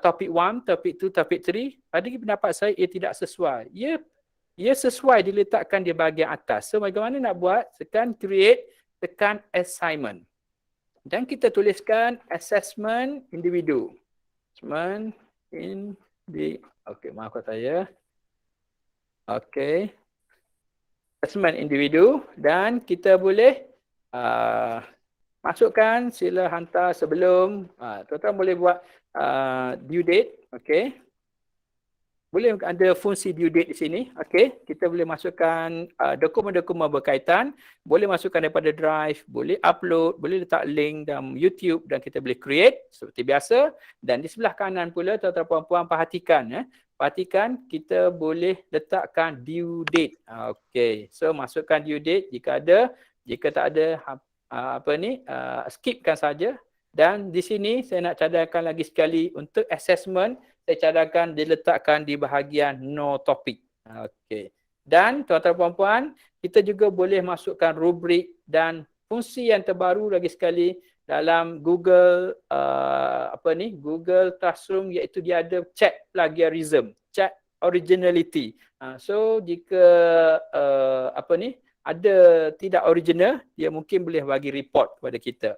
topik 1, topik 2, topik 3? Pada pendapat saya ia tidak sesuai. Ia sesuai diletakkan di bahagian atas. So bagaimana nak buat? Tekan create, tekan assignment. Dan kita tuliskan assessment individu. Assessment okey, maafkan saya. Okey. Assessment individu dan kita boleh masukkan, sila hantar sebelum. Tuan-tuan boleh buat due date. Okey. Boleh ada fungsi due date di sini. Okey, kita boleh masukkan dokumen-dokumen berkaitan, boleh masukkan daripada drive, boleh upload, boleh letak link dalam YouTube dan kita boleh create seperti biasa. Dan di sebelah kanan pula tuan-tuan puan-puan perhatikan perhatikan kita boleh letakkan due date. Okey, so masukkan due date jika ada, jika tak ada skipkan saja. Dan di sini saya nak cadangkan lagi sekali untuk assessment. Saya cadangkan diletakkan di bahagian no topic. Okey. Dan tuan-tuan puan-puan, kita juga boleh masukkan rubrik dan fungsi yang terbaru lagi sekali dalam Google Google Classroom, iaitu dia ada check plagiarism, check originality. So jika ada tidak original, dia mungkin boleh bagi report kepada kita.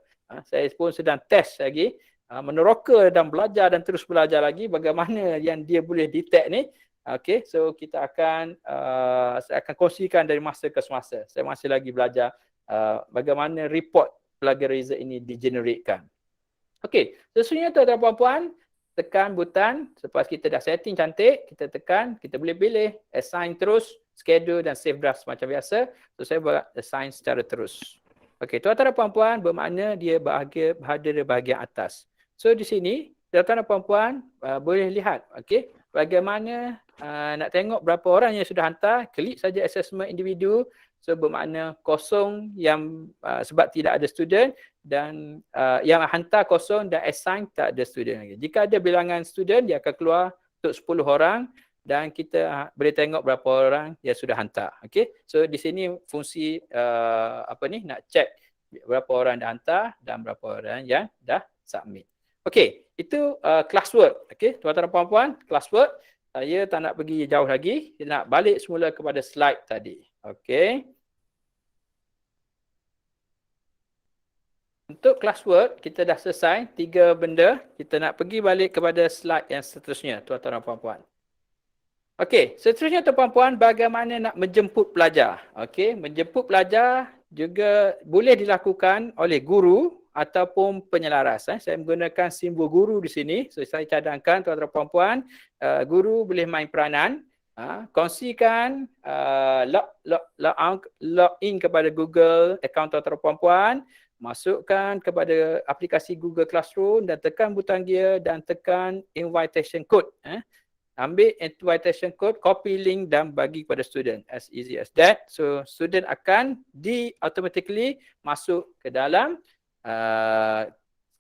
Saya pun sedang test lagi, meneroka dan belajar dan terus belajar lagi bagaimana yang dia boleh detect ni. Okey, so kita akan saya akan kongsikan dari masa ke semasa. Saya masih lagi belajar bagaimana report plagiarism ini digeneratekan. Okey, sesuai tuan-tuan puan-puan, tekan butang selepas kita dah setting cantik, kita tekan, kita boleh pilih assign terus, schedule dan save draft macam biasa. So saya buat assign secara terus. Okey, tuan-tuan dan puan-puan bermakna dia berada di bahagian atas. So di sini tuan-tuan dan puan-puan boleh lihat okey bagaimana nak tengok berapa orang yang sudah hantar, klik saja assessment individu. So bermakna kosong yang sebab tidak ada student, dan yang hantar kosong dan assign tak ada student lagi. Jika ada bilangan student, dia akan keluar untuk 10 orang dan kita boleh tengok berapa orang yang sudah hantar. Okey. So di sini fungsi nak check berapa orang dah hantar dan berapa orang yang dah submit. Okey, itu classwork. Okey, tuan-tuan dan puan-puan, classwork. Saya tak nak pergi jauh lagi. Saya nak balik semula kepada slide tadi. Okey. Untuk classwork, kita dah selesai 3 benda. Kita nak pergi balik kepada slide yang seterusnya, tuan-tuan dan puan-puan. Okey, seterusnya tuan-tuan dan puan, bagaimana nak menjemput pelajar. Okey, menjemput pelajar juga boleh dilakukan oleh guru ataupun penyelaras. Saya menggunakan simbol guru di sini. So, saya cadangkan tuan-tuan dan puan-puan, guru boleh main peranan. Kongsikan log in kepada Google account tuan-tuan dan puan-puan, masukkan kepada aplikasi Google Classroom dan tekan butang gear dan tekan invitation code. Ambil invitation code, copy link dan bagi kepada student. As easy as that. So student akan automatically masuk ke dalam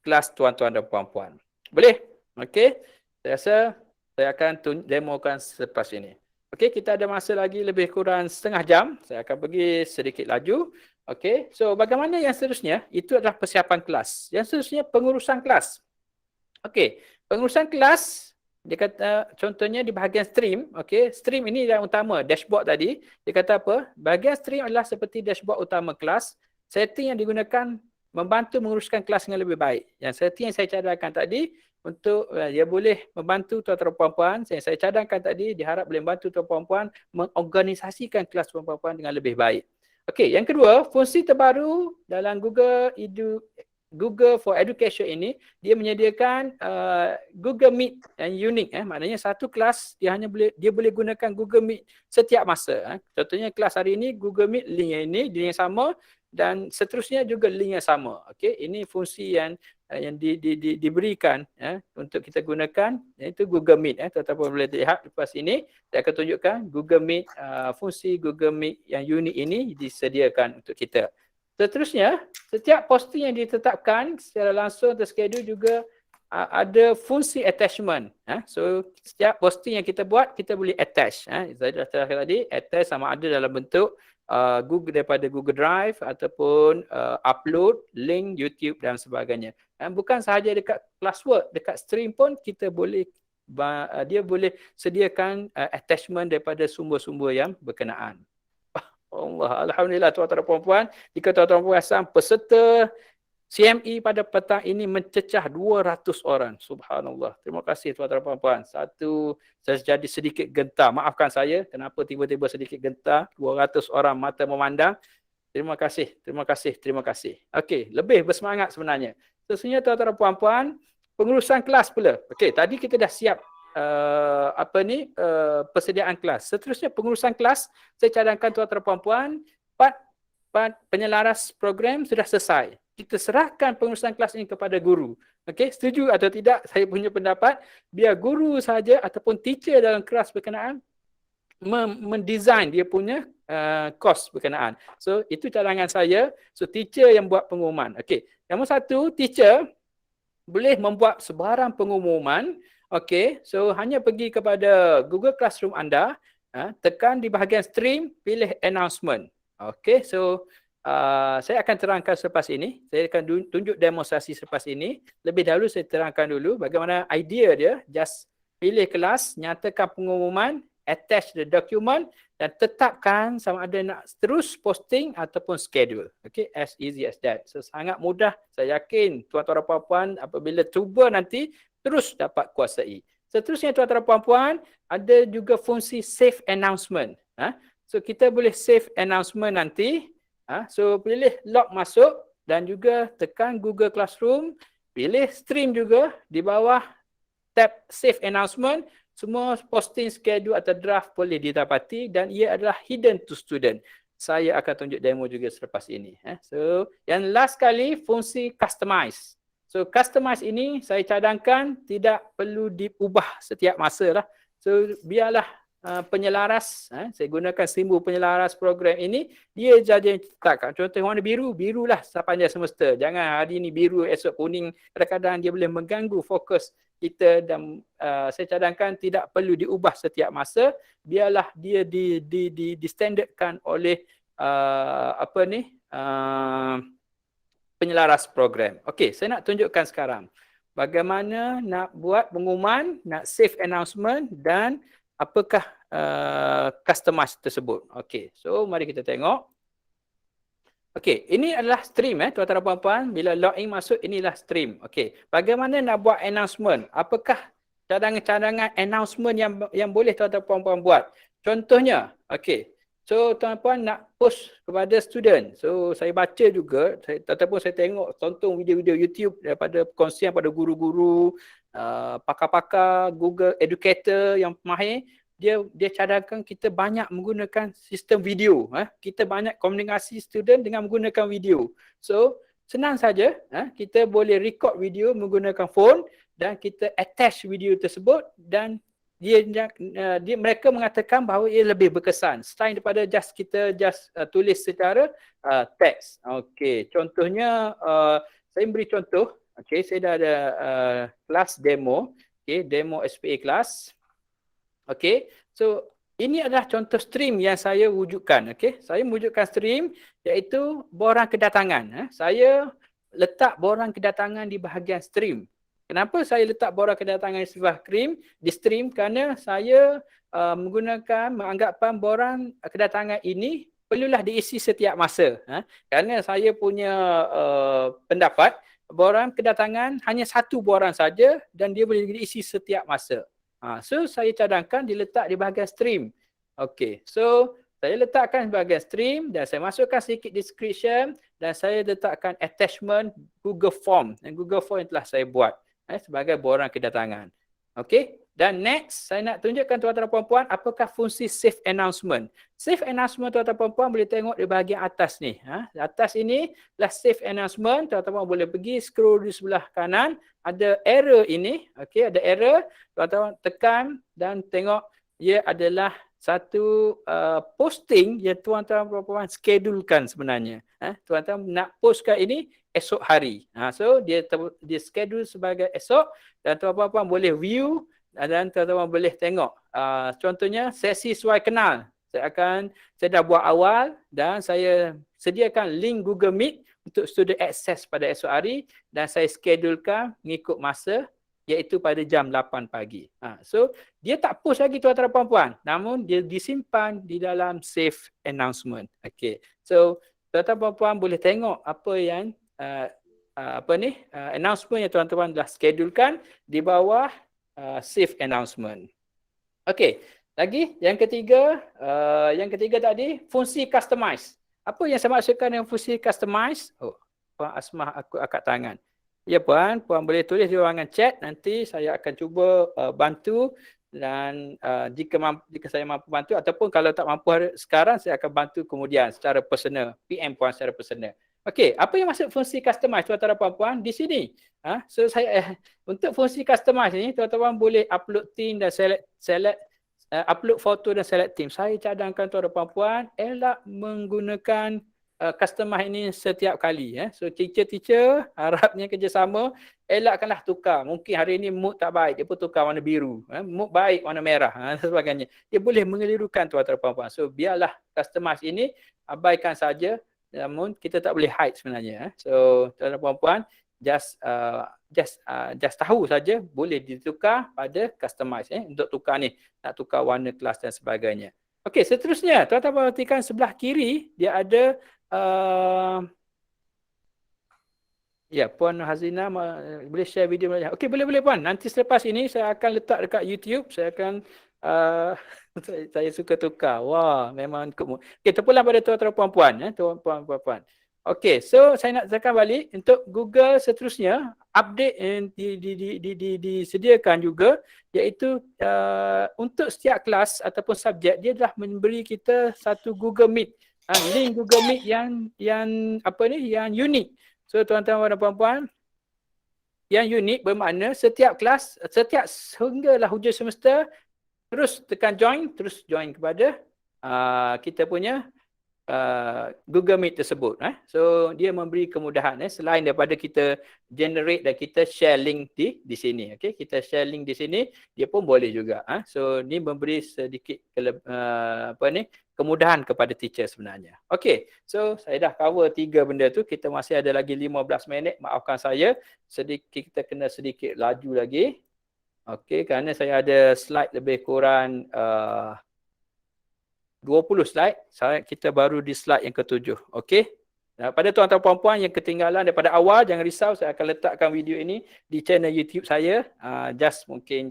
kelas tuan-tuan dan puan-puan. Boleh? Okey. Saya rasa saya akan demokan selepas ini. Okey, kita ada masa lagi lebih kurang setengah jam. Saya akan pergi sedikit laju. Okey, so bagaimana yang seterusnya? Itu adalah persiapan kelas. Yang seterusnya pengurusan kelas. Okey, pengurusan kelas, dia kata contohnya di bahagian stream. Okey, stream ini yang utama, dashboard tadi. Dia kata apa? Bahagian stream adalah seperti dashboard utama kelas. Setting yang digunakan membantu menguruskan kelas dengan lebih baik. Yang setting yang saya cadangkan tadi, untuk dia boleh membantu tuan-tuan dan puan-puan. Saya cadangkan tadi, diharap boleh membantu tuan-tuan dan puan mengorganisasikan kelas tuan-tuan dan puan dengan lebih baik. Okey, yang kedua, fungsi terbaru dalam Google for Education ini, dia menyediakan Google Meet yang unik. Maknanya satu kelas dia boleh gunakan Google Meet setiap masa. Contohnya kelas hari ini Google Meet link yang ini, link yang sama, dan seterusnya juga link yang sama. Okey, ini fungsi yang diberikan untuk kita gunakan, iaitu Google Meet. Tuan-tuan boleh lihat lepas ini, saya akan tunjukkan Google Meet, fungsi Google Meet yang unik ini disediakan untuk kita. Seterusnya, setiap posting yang ditetapkan secara langsung terschedule juga ada fungsi attachment. So, setiap posting yang kita buat, kita boleh attach. Saya dah terangkan tadi, attach sama ada dalam bentuk Google daripada Google Drive ataupun upload link YouTube dan sebagainya. Bukan sahaja dekat classwork, dekat stream pun kita boleh, dia boleh sediakan attachment daripada sumber-sumber yang berkenaan. Allah, alhamdulillah tuan-tuan dan puan-puan, jika tuan-tuan dan puan rasa peserta CME pada petang ini mencecah 200 orang. Subhanallah. Terima kasih tuan-tuan dan puan-puan. Saya jadi sedikit gentar. Maafkan saya kenapa tiba-tiba sedikit gentar. 200 orang mata memandang. Terima kasih, terima kasih, terima kasih. Okey, lebih bersemangat sebenarnya. Seterusnya tuan-tuan dan puan-puan, pengurusan kelas pula. Okey, tadi kita dah siap persediaan kelas. Seterusnya pengurusan kelas, saya cadangkan tuan-tuan dan puan-puan, part penyelaras program sudah selesai. Kita serahkan pengurusan kelas ini kepada guru. Okey, setuju atau tidak? Saya punya pendapat, biar guru saja ataupun teacher dalam kelas berkenaan mendesign dia punya kos berkenaan. So, itu cadangan saya. So, teacher yang buat pengumuman. Okey, nombor satu, teacher boleh membuat sebarang pengumuman. Okey, so hanya pergi kepada Google Classroom anda, tekan di bahagian stream, pilih announcement. Okey, so saya akan terangkan selepas ini. Saya akan tunjuk demonstrasi selepas ini. Lebih dahulu saya terangkan dulu bagaimana idea dia. Just pilih kelas, nyatakan pengumuman, attach the document dan tetapkan sama ada nak terus posting ataupun schedule. Okey, as easy as that. So sangat mudah. Saya yakin tuan-tuan dan puan-puan apabila cuba nanti terus dapat kuasai. Seterusnya tuan-tuan dan puan-puan, ada juga fungsi save announcement. So kita boleh save announcement nanti. So pilih log masuk dan juga tekan Google Classroom, pilih stream juga di bawah tab save announcement, semua posting schedule atau draft boleh didapati dan ia adalah hidden to student. Saya akan tunjuk demo juga selepas ini. So yang last kali fungsi customize. So customize ini saya cadangkan tidak perlu diubah setiap masa lah. So biarlah penyelaras, saya gunakan simbol penyelaras program ini, dia saja yang ditetapkan. Contoh warna biru, birulah sepanjang semester. Jangan hari ini biru, esok kuning. Kadang-kadang dia boleh mengganggu fokus kita dan saya cadangkan tidak perlu diubah setiap masa. Biarlah dia di-standardkan oleh penyelaras program. Okey, saya nak tunjukkan sekarang bagaimana nak buat pengumuman, nak save announcement dan apakah customize tersebut. Okey, so mari kita tengok. Okey, ini adalah stream tuan-tuan dan puan-puan. Bila login masuk, inilah stream. Okey, bagaimana nak buat announcement? Apakah cadangan-cadangan announcement yang boleh tuan-tuan dan puan-puan buat? Contohnya, okey, So tuan-puan nak post kepada student. So saya baca juga ataupun saya tengok tonton video-video YouTube daripada perkongsian pada guru-guru, pakar-pakar, Google educator yang mahir. Dia cadangkan kita banyak menggunakan sistem video. Kita banyak komunikasi student dengan menggunakan video. So senang saja, kita boleh record video menggunakan phone dan kita attach video tersebut dan mereka mengatakan bahawa ia lebih berkesan selain daripada kita tulis secara teks. Okey, contohnya saya beri contoh. Okey, saya dah ada kelas demo. Okey, demo SPA kelas. Okey, so ini adalah contoh stream yang saya wujudkan. Okey, saya wujudkan stream iaitu borang kedatangan. Saya letak borang kedatangan di bahagian stream. Kenapa saya letak borang kedatangan di stream? Kerana saya menganggapkan borang kedatangan ini perlulah diisi setiap masa. Kerana saya punya pendapat borang kedatangan hanya satu borang saja dan dia boleh diisi setiap masa. So saya cadangkan diletak di bahagian stream. Okey, so saya letakkan di bahagian stream dan saya masukkan sedikit description dan saya letakkan attachment Google Form. Dan Google Form yang telah saya buat sebagai borang kedatangan. Okey, dan next saya nak tunjukkan tuan-tuan dan puan-puan apakah fungsi save announcement. Save announcement tuan-tuan dan puan-puan boleh tengok di bahagian atas ni. Di atas ini adalah save announcement. Tuan-tuan boleh pergi scroll di sebelah kanan, ada error ini. Okey, ada error. Tuan-tuan tekan dan tengok ia adalah satu posting yang tuan-tuan dan puan-puan schedulekan sebenarnya. Tuan-tuan nak postkan ini esok hari. So dia schedule sebagai esok dan tuan-tuan boleh view dan tuan-tuan boleh tengok. Contohnya sesi sesuai kenal. Saya dah buat awal dan saya sediakan link Google Meet untuk student access pada esok hari dan saya schedulekan mengikut masa iaitu pada jam 8 pagi. So dia tak post lagi tuan-tuan dan puan-puan, namun dia disimpan di dalam save announcement. Okay. So tuan-tuan dan puan-puan boleh tengok apa yang announcement yang tuan-tuan dah schedulekan di bawah save announcement. Okey, lagi yang ketiga tadi fungsi customize. Apa yang saya maksudkan dengan fungsi customize? Oh, Puan Asmah aku angkat tangan. Ya puan boleh tulis di ruangan chat, nanti saya akan cuba bantu dan jika saya mampu bantu ataupun kalau tak mampu sekarang saya akan bantu kemudian secara personal, PM puan secara personal. Okey, apa yang maksud fungsi customize tuan-tuan dan puan-puan di sini? So saya untuk fungsi customize ni tuan-tuan boleh upload theme dan select upload foto dan select theme. Saya cadangkan tuan-tuan dan puan-puan elak menggunakan customize ini setiap kali. So teacher harapnya kerjasama, elakkanlah tukar. Mungkin hari ini mood tak baik, dia pun tukar warna biru. Mood baik warna merah dan sebagainya. Dia boleh mengelirukan tuan-tuan dan puan-puan. So biarlah customize ini abaikan saja. Namun kita tak boleh hide sebenarnya. So tuan-tuan dan puan-puan just tahu saja boleh ditukar pada customize untuk tukar ni, nak tukar warna kelas dan sebagainya. Okey, seterusnya tuan-tuan perhatikan sebelah kiri dia ada ya, Puan Hazina boleh share video. Okey, boleh puan. Nanti selepas ini saya akan letak dekat YouTube. Saya akan saya suka tukar. Wah, memang okey, terpulang pada tuan-tuan puan-puan puan-puan. Okey, so saya nak tekan balik untuk Google seterusnya update yang disediakan juga iaitu untuk setiap kelas ataupun subjek dia dah memberi kita satu Google Meet. Link Google Meet yang unik. So tuan-tuan dan puan-puan, yang unik bermakna setiap kelas, sehinggalah hujung semester terus tekan join kepada kita punya Google Meet tersebut. So dia memberi kemudahan selain daripada kita generate dan kita share link di sini. Okay? Kita share link di sini, dia pun boleh juga. So ni memberi sedikit kemudahan kepada teacher sebenarnya. Okay, so saya dah cover 3 benda tu. Kita masih ada lagi 15 minit. Maafkan saya, kita kena sedikit laju lagi. Okay, kerana saya ada slide lebih kurang 20 slide. Kita baru di slide yang ke-7. Okey. Pada tuan-tuan puan-puan yang ketinggalan daripada awal, jangan risau, saya akan letakkan video ini di channel YouTube saya. Mungkin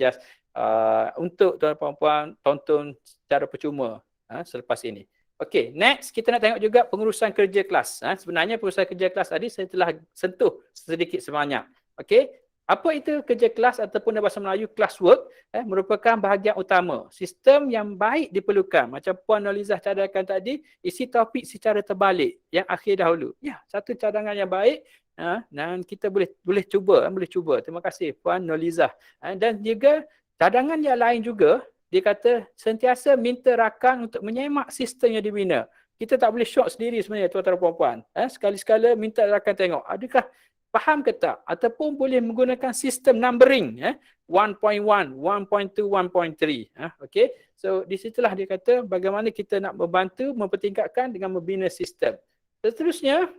untuk tuan-tuan puan-puan tonton secara percuma selepas ini. Okey, next kita nak tengok juga pengurusan kerja kelas. Sebenarnya pengurusan kerja kelas tadi saya telah sentuh sedikit sebanyak. Okey, apa itu kerja kelas ataupun dalam bahasa Melayu classwork? Merupakan bahagian utama. Sistem yang baik diperlukan. Macam Puan Nolizah cadangkan tadi, isi topik secara terbalik yang akhir dahulu. Ya, satu cadangan yang baik. Dan kita boleh cuba. Terima kasih Puan Nolizah. Dan juga cadangan yang lain juga, dia kata sentiasa minta rakan untuk menyemak sistem yang dibina. Kita tak boleh short sendiri sebenarnya tuan-tuan dan puan-puan. Sekali-sekala minta rakan tengok adakah faham ke tak, ataupun boleh menggunakan sistem numbering 1.1, 1.2, 1.3. Okey. So di situlah dia kata bagaimana kita nak membantu mempertingkatkan dengan membina sistem. Seterusnya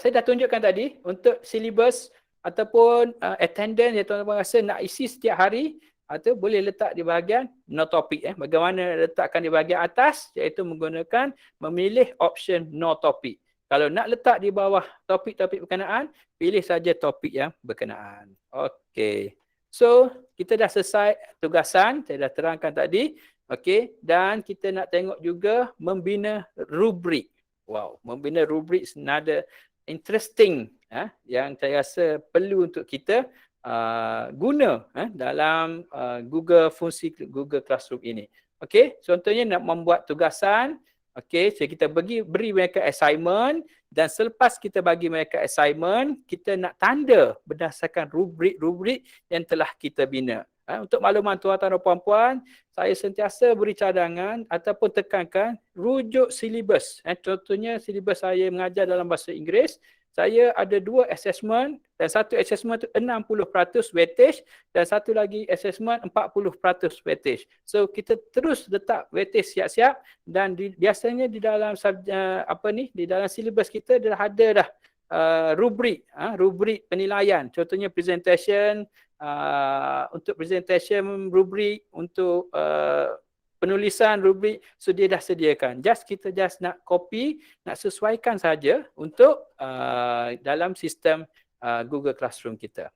saya dah tunjukkan tadi untuk silibus ataupun attendance yang tuan-tuan rasa nak isi setiap hari, atau boleh letak di bahagian no topic. Bagaimana letakkan di bahagian atas, iaitu menggunakan memilih option no topic. Kalau nak letak di bawah topik-topik berkenaan, pilih saja topik yang berkenaan. Okey. So, kita dah selesai tugasan, saya dah terangkan tadi. Okey, dan kita nak tengok juga membina rubrik. Wow, membina rubrik another interesting yang saya rasa perlu untuk kita guna dalam fungsi Google Classroom ini. Okey, contohnya nak membuat tugasan. Okey, so kita beri mereka assignment, dan selepas kita bagi mereka assignment, kita nak tanda berdasarkan rubrik-rubrik yang telah kita bina. Untuk makluman tuan-tuan dan puan-puan, saya sentiasa beri cadangan ataupun tekankan rujuk silibus. Contohnya silibus saya mengajar dalam bahasa Inggeris, saya ada 2 assessment, dan satu assessment tu 60% weightage dan satu lagi assessment 40% weightage. So kita terus letak weightage siap-siap, dan biasanya di dalam di dalam silibus kita dah ada dah rubrik penilaian. Contohnya presentation, untuk presentation rubrik, untuk penulisan rubrik, so dia dah sediakan. Kita nak copy, nak sesuaikan saja untuk dalam sistem Google Classroom kita.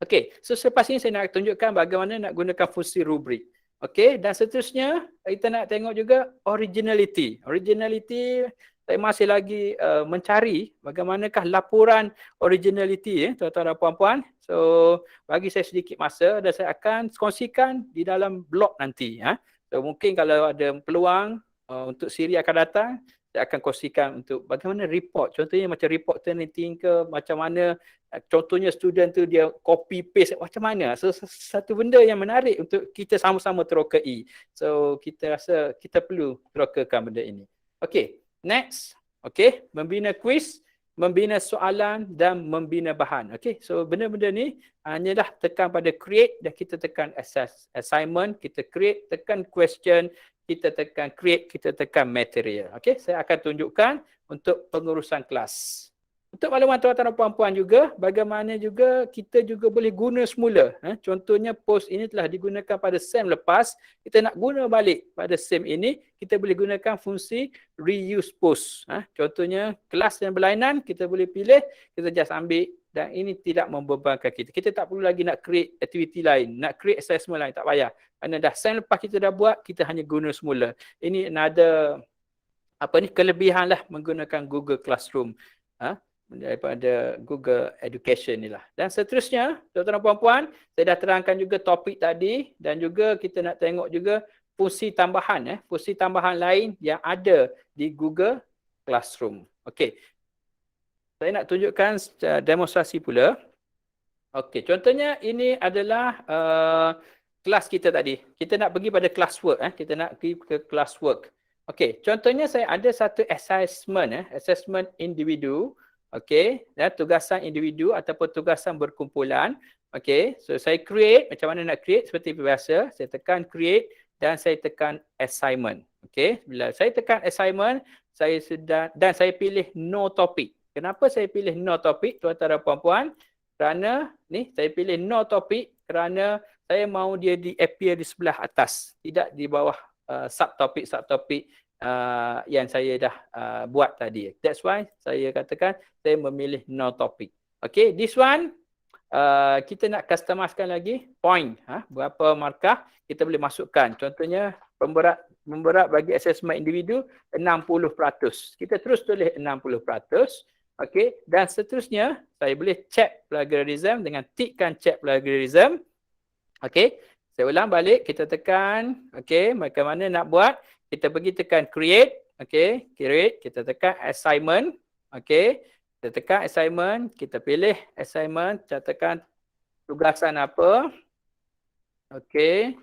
Okey, so selepas ini saya nak tunjukkan bagaimana nak gunakan fungsi rubrik. Okey, dan seterusnya kita nak tengok juga originality. Originality, saya masih lagi mencari bagaimanakah laporan originality tuan-tuan dan puan-puan. So bagi saya sedikit masa dan saya akan kongsikan di dalam blog nanti. So mungkin kalau ada peluang untuk siri akan datang, saya akan kongsikan untuk bagaimana report. Contohnya macam report Turnitin ke, macam mana contohnya student tu dia copy paste macam mana. So satu benda yang menarik untuk kita sama-sama terokai. So kita rasa kita perlu terokakan benda ini. Okey, next. Okey, membina quiz, membina soalan dan membina bahan. Okey, so benda-benda ni hanyalah tekan pada create, dan kita tekan assignment, kita create, tekan question, kita tekan create, kita tekan material. Okey, saya akan tunjukkan untuk pengurusan kelas. Untuk makluman tuan-tuan dan puan-puan juga, bagaimana juga kita juga boleh guna semula. Contohnya post ini telah digunakan pada SEM lepas, kita nak guna balik pada SEM ini, kita boleh gunakan fungsi reuse post. Contohnya kelas yang berlainan, kita boleh pilih, kita just ambil, dan ini tidak membebankan kita. Kita tak perlu lagi nak create aktiviti lain, nak create assessment lain, tak payah. Kerana dah SEM lepas kita dah buat, kita hanya guna semula. Ini another kelebihan lah menggunakan Google Classroom. Daripada Google Education ni lah. Dan seterusnya, tuan-tuan dan puan-puan, saya dah terangkan juga topik tadi, dan juga kita nak tengok juga fungsi tambahan, fungsi tambahan lain yang ada di Google Classroom. Okey. Saya nak tunjukkan demonstrasi pula. Okey, contohnya ini adalah kelas kita tadi. Kita nak pergi pada classwork, kita nak pergi ke classwork. Okey, contohnya saya ada satu assessment, assessment individu. Okey, dan tugasan individu ataupun tugasan berkumpulan. Okey, so saya create, macam mana nak create seperti biasa, saya tekan create dan saya tekan assignment. Okey, bila saya tekan assignment, saya pilih no topic. Kenapa saya pilih no topic, tuan-tuan dan puan-puan? Kerana ni saya pilih no topic kerana saya mahu dia appear di sebelah atas, tidak di bawah subtopik yang saya dah buat tadi. That's why saya katakan saya memilih no topic. Okay, this one kita nak customizekan lagi point. Berapa markah kita boleh masukkan. Contohnya Pemberat bagi asesmen individu 60%. Kita terus tulis 60%. Okey, dan seterusnya saya boleh check plagiarism dengan tikkan check plagiarism. Okey, saya ulang balik, kita tekan, okey, bagaimana nak buat? Kita pergi tekan create, okey, create, kita tekan assignment, okey. Kita tekan assignment, kita pilih assignment, catatkan tugasan apa. Okey,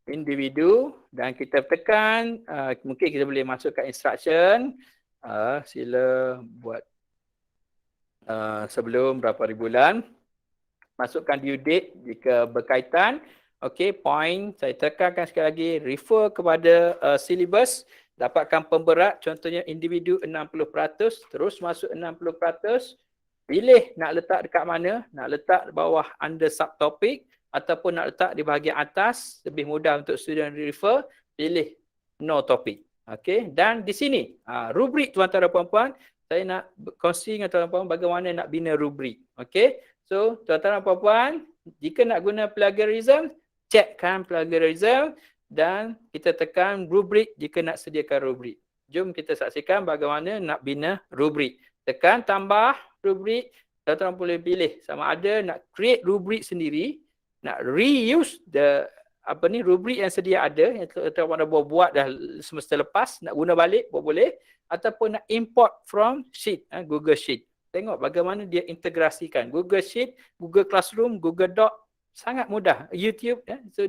individu, dan kita tekan, mungkin kita boleh masukkan instruction, sila buat sebelum berapa ribu bulan. Masukkan due date jika berkaitan. Okey, point saya tekankan sekali lagi, refer kepada syllabus, dapatkan pemberat, contohnya individu 60%, terus masuk 60%, pilih nak letak dekat mana, nak letak bawah under subtopic ataupun nak letak di bahagian atas, lebih mudah untuk student refer, pilih no topic. Okey, dan di sini rubrik tuan-tuan dan puan-puan, saya nak kongsi dengan tuan-tuan dan puan bagaimana nak bina rubrik. Okey. So, tuan-tuan dan puan-puan, jika nak guna plagiarism, checkkan plagiarism dan kita tekan rubrik jika nak sediakan rubrik. Jom kita saksikan bagaimana nak bina rubrik. Tekan tambah rubrik, tuan-tuan boleh pilih sama ada nak create rubrik sendiri, nak reuse rubrik yang sedia ada, yang tuan-tuan dah buat dah semasa lepas, nak guna balik boleh, ataupun nak import from sheet, Google Sheet. Tengok bagaimana dia integrasikan Google Sheet, Google Classroom, Google Doc, sangat mudah. YouTube, so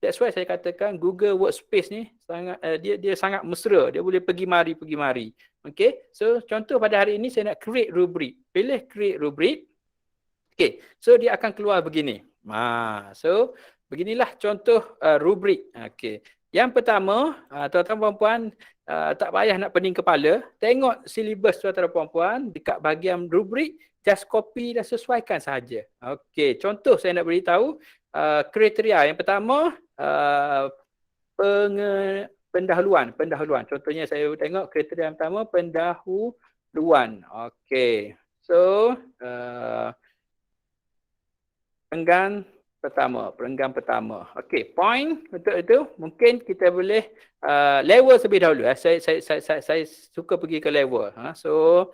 that's why saya katakan Google Workspace ni sangat dia sangat mesra, dia boleh pergi mari. Okey, so contoh pada hari ini saya nak create rubrik. Pilih create rubrik. Okey, so dia akan keluar begini. So beginilah contoh rubrik. Okey. Yang pertama, tuan-tuan puan-puan, tak payah nak pening kepala, tengok silibus tuan-tuan dan puan-puan dekat bahagian rubrik, just copy dan sesuaikan sahaja. Okey, contoh saya nak beritahu kriteria. Yang pertama, pendahuluan. Contohnya saya tengok kriteria yang pertama, pendahuluan. Okey. So, perenggan pertama. Okey, point untuk itu mungkin kita boleh level lebih dahulu. Saya suka pergi ke level. So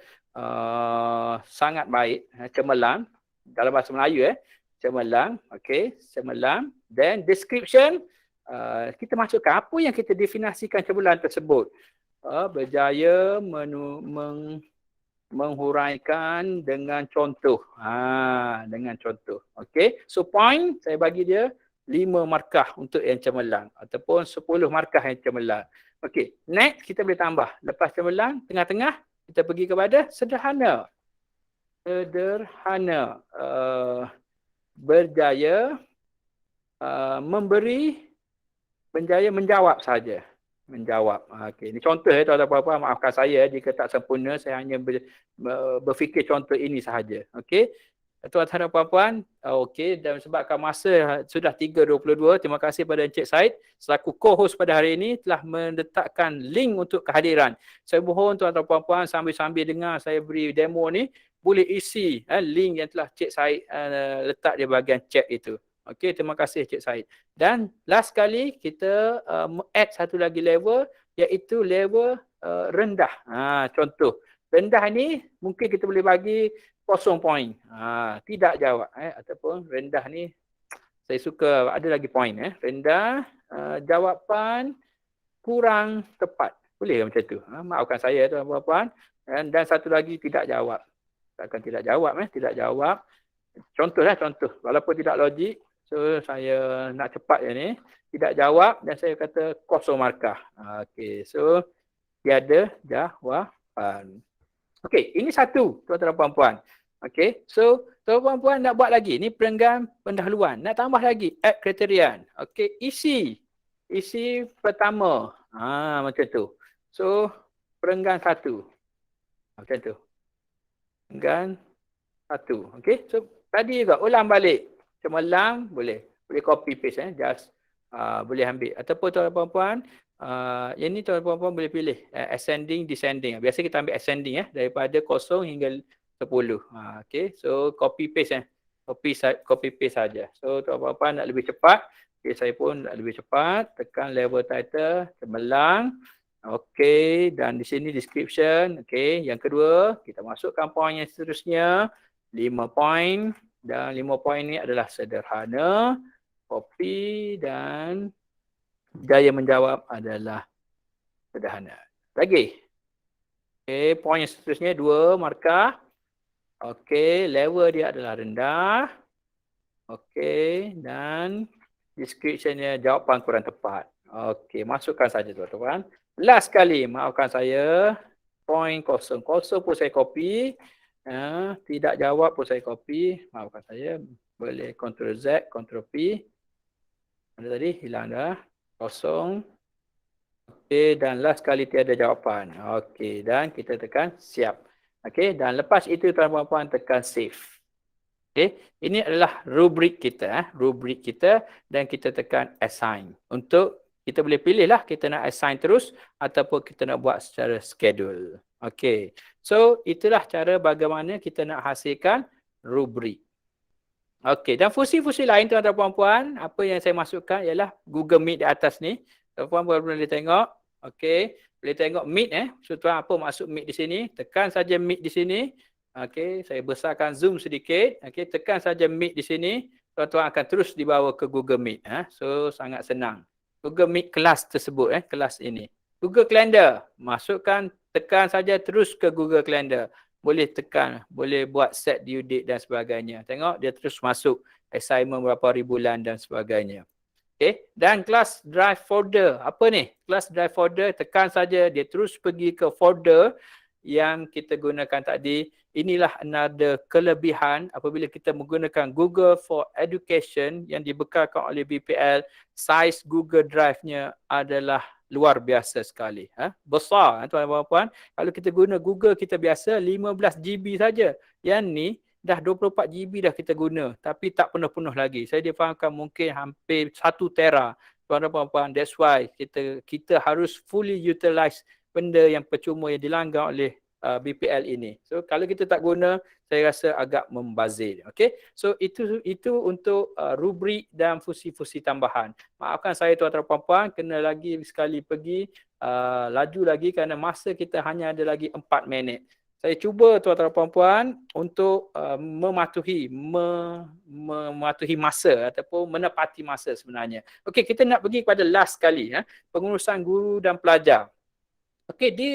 sangat baik, cemerlang dalam bahasa Melayu cemerlang. Okey, cemerlang. Then description, kita masukkan apa yang kita definisikan cemerlang tersebut. Berjaya menghuraikan dengan contoh. Dengan contoh. Okey. So point saya bagi dia 5 markah untuk yang cemerlang ataupun 10 markah yang cemerlang. Okey. Next kita boleh tambah. Lepas cemerlang, tengah-tengah kita pergi kepada sederhana. Berjaya menjawab saja. Okey, ini contoh tuan-tuan puan-puan, maafkan saya jika tak sempurna, saya hanya berfikir contoh ini sahaja. Okey. Tuan-tuan dan puan-puan, okey, dan sebabkan masa sudah 3.22, terima kasih pada Encik Said selaku co-host pada hari ini telah meletakkan link untuk kehadiran. Saya mohon tuan-tuan dan puan-puan sambil-sambil dengar saya beri demo ni, boleh isi link yang telah Encik Said letak di bahagian chat itu. Okey, terima kasih Cik Said. Dan last kali kita add satu lagi level, iaitu level rendah. Contoh, rendah ni mungkin kita boleh bagi 0 point. Tidak jawab. Ataupun rendah ni, saya suka ada lagi point. Rendah, jawapan kurang tepat. Boleh macam tu. Maafkan saya tuan-tuan. Dan satu lagi tidak jawab. Takkan tidak jawab. Tidak jawab. Contoh. Walaupun tidak logik. So saya nak cepat je ni. Tidak jawab dan saya kata 0 markah. Okey, so tiada jawapan. Okey, ini satu tuan-tuan dan puan-puan. Okey, so tuan-tuan puan nak buat lagi. Ni perenggan pendahuluan. Nak tambah lagi add criterion. Okey, isi pertama. Macam tu. So perenggan 1. Macam tu. Perenggan 1. Okey, so tadi juga ulang balik. Cemerlang boleh copy paste just boleh ambil ataupun tuan-tuan puan yang ni tuan-tuan puan boleh pilih ascending descending. Biasa kita ambil ascending daripada 0 hingga 10. Okey, so copy paste copy paste saja. So tuan-tuan nak lebih cepat, okay, saya pun nak lebih cepat, tekan level title, cemerlang. Okey, dan di sini description. Okey, yang kedua, kita masukkan poin yang seterusnya, 5 poin, dan 5 poin ini adalah sederhana, copy, dan gaya menjawab adalah sederhana. Lagi. Okey, poin yang seterusnya 2 markah. Okey, level dia adalah rendah. Okey, dan description-nya jawapan kurang tepat. Okey, masukkan saja tuan-tuan. Last sekali, maafkan saya. Poin 0. 0 pun saya copy. Tidak jawab pun saya copy. Maafkan saya. Boleh Ctrl Z, Ctrl P. Mana tadi? Hilang dah. 0. Okey, dan last sekali tiada jawapan. Okey, dan kita tekan siap. Okey, dan lepas itu tuan-tuan tekan save. Okey, ini adalah rubrik kita, rubrik kita, dan kita tekan assign. Untuk kita boleh pilih lah kita nak assign terus ataupun kita nak buat secara schedule. Okey, so itulah cara bagaimana kita nak hasilkan rubrik. Okey, dan fungsi-fungsi lain tuan-tuan puan, apa yang saya masukkan ialah Google Meet di atas ni. Tuan-tuan boleh tengok. Okey, boleh tengok Meet So tuan apa maksud Meet di sini? Tekan saja Meet di sini. Okey, saya besarkan zoom sedikit. Okey, tekan saja Meet di sini. Tuan-tuan akan terus dibawa ke Google Meet. So sangat senang. Google Meet kelas tersebut, kelas ini. Google Calendar, masukkan, tekan saja terus ke Google Calendar. Boleh tekan, boleh buat set due date dan sebagainya. Tengok dia terus masuk assignment berapa hari bulan dan sebagainya. Okay. Dan kelas drive folder. Apa ni? Kelas drive folder, tekan saja dia terus pergi ke folder yang kita gunakan tadi. Inilah another kelebihan apabila kita menggunakan Google for Education yang dibekalkan oleh BPL. Size Google Drive-nya adalah luar biasa sekali. Besar tuan-tuan dan puan. Kalau kita guna Google kita biasa 15 GB saja. Yang ni dah 24 GB dah kita guna. Tapi tak penuh-penuh lagi. Saya difahamkan mungkin hampir 1 tera. Tuan-tuan dan puan, that's why kita harus fully utilize benda yang percuma yang dilanggar oleh BPL ini. So kalau kita tak guna, saya rasa agak membazir. Okay? So itu untuk rubrik dan fungsi-fungsi tambahan. Maafkan saya tuan-tuan dan puan, kena lagi sekali pergi laju lagi kerana masa kita hanya ada lagi 4 minit. Saya cuba tuan-tuan dan puan untuk mematuhi masa ataupun menepati masa sebenarnya. Okey, kita nak pergi kepada last sekali, pengurusan guru dan pelajar. Okey, di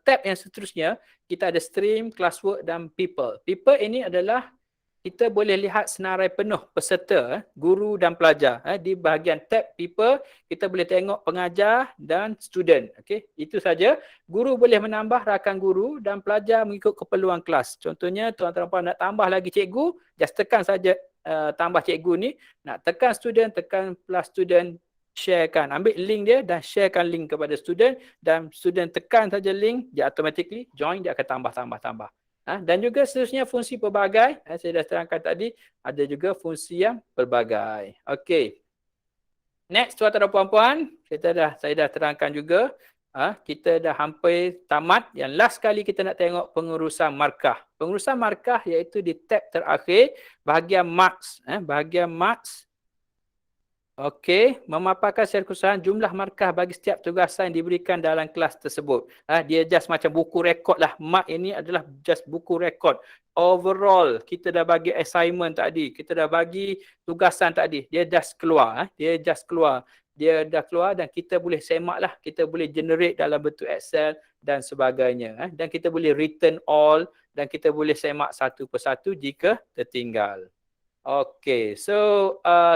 tab yang seterusnya kita ada stream, classwork dan people. People ini adalah kita boleh lihat senarai penuh peserta, guru dan pelajar. Di bahagian tab people, kita boleh tengok pengajar dan student. Okey, itu saja. Guru boleh menambah rakan guru dan pelajar mengikut keperluan kelas. Contohnya, tuan-tuan nak tambah lagi cikgu, just tekan saja tambah cikgu ni. Nak tekan student, tekan plus student, sharekan. Ambil link dia dan sharekan link kepada student dan student tekan saja link, dia automatically join, dia akan tambah. Dan juga seterusnya fungsi pelbagai, saya dah terangkan tadi, ada juga fungsi yang pelbagai. Okey. Next tuan-tuan dan puan-puan, saya dah terangkan juga, kita dah hampir tamat. Yang last kali kita nak tengok pengurusan markah. Pengurusan markah iaitu di tab terakhir, bahagian marks. Bahagian marks. Okey, memaparkan secara keseluruhan jumlah markah bagi setiap tugasan yang diberikan dalam kelas tersebut. Dia just macam buku rekod lah. Mark ini adalah just buku rekod. Overall, kita dah bagi assignment tadi. Kita dah bagi tugasan tadi. Dia just keluar. Dia dah keluar dan kita boleh semak lah. Kita boleh generate dalam bentuk Excel dan sebagainya. Dan kita boleh return all dan kita boleh semak satu persatu jika tertinggal. Okey, so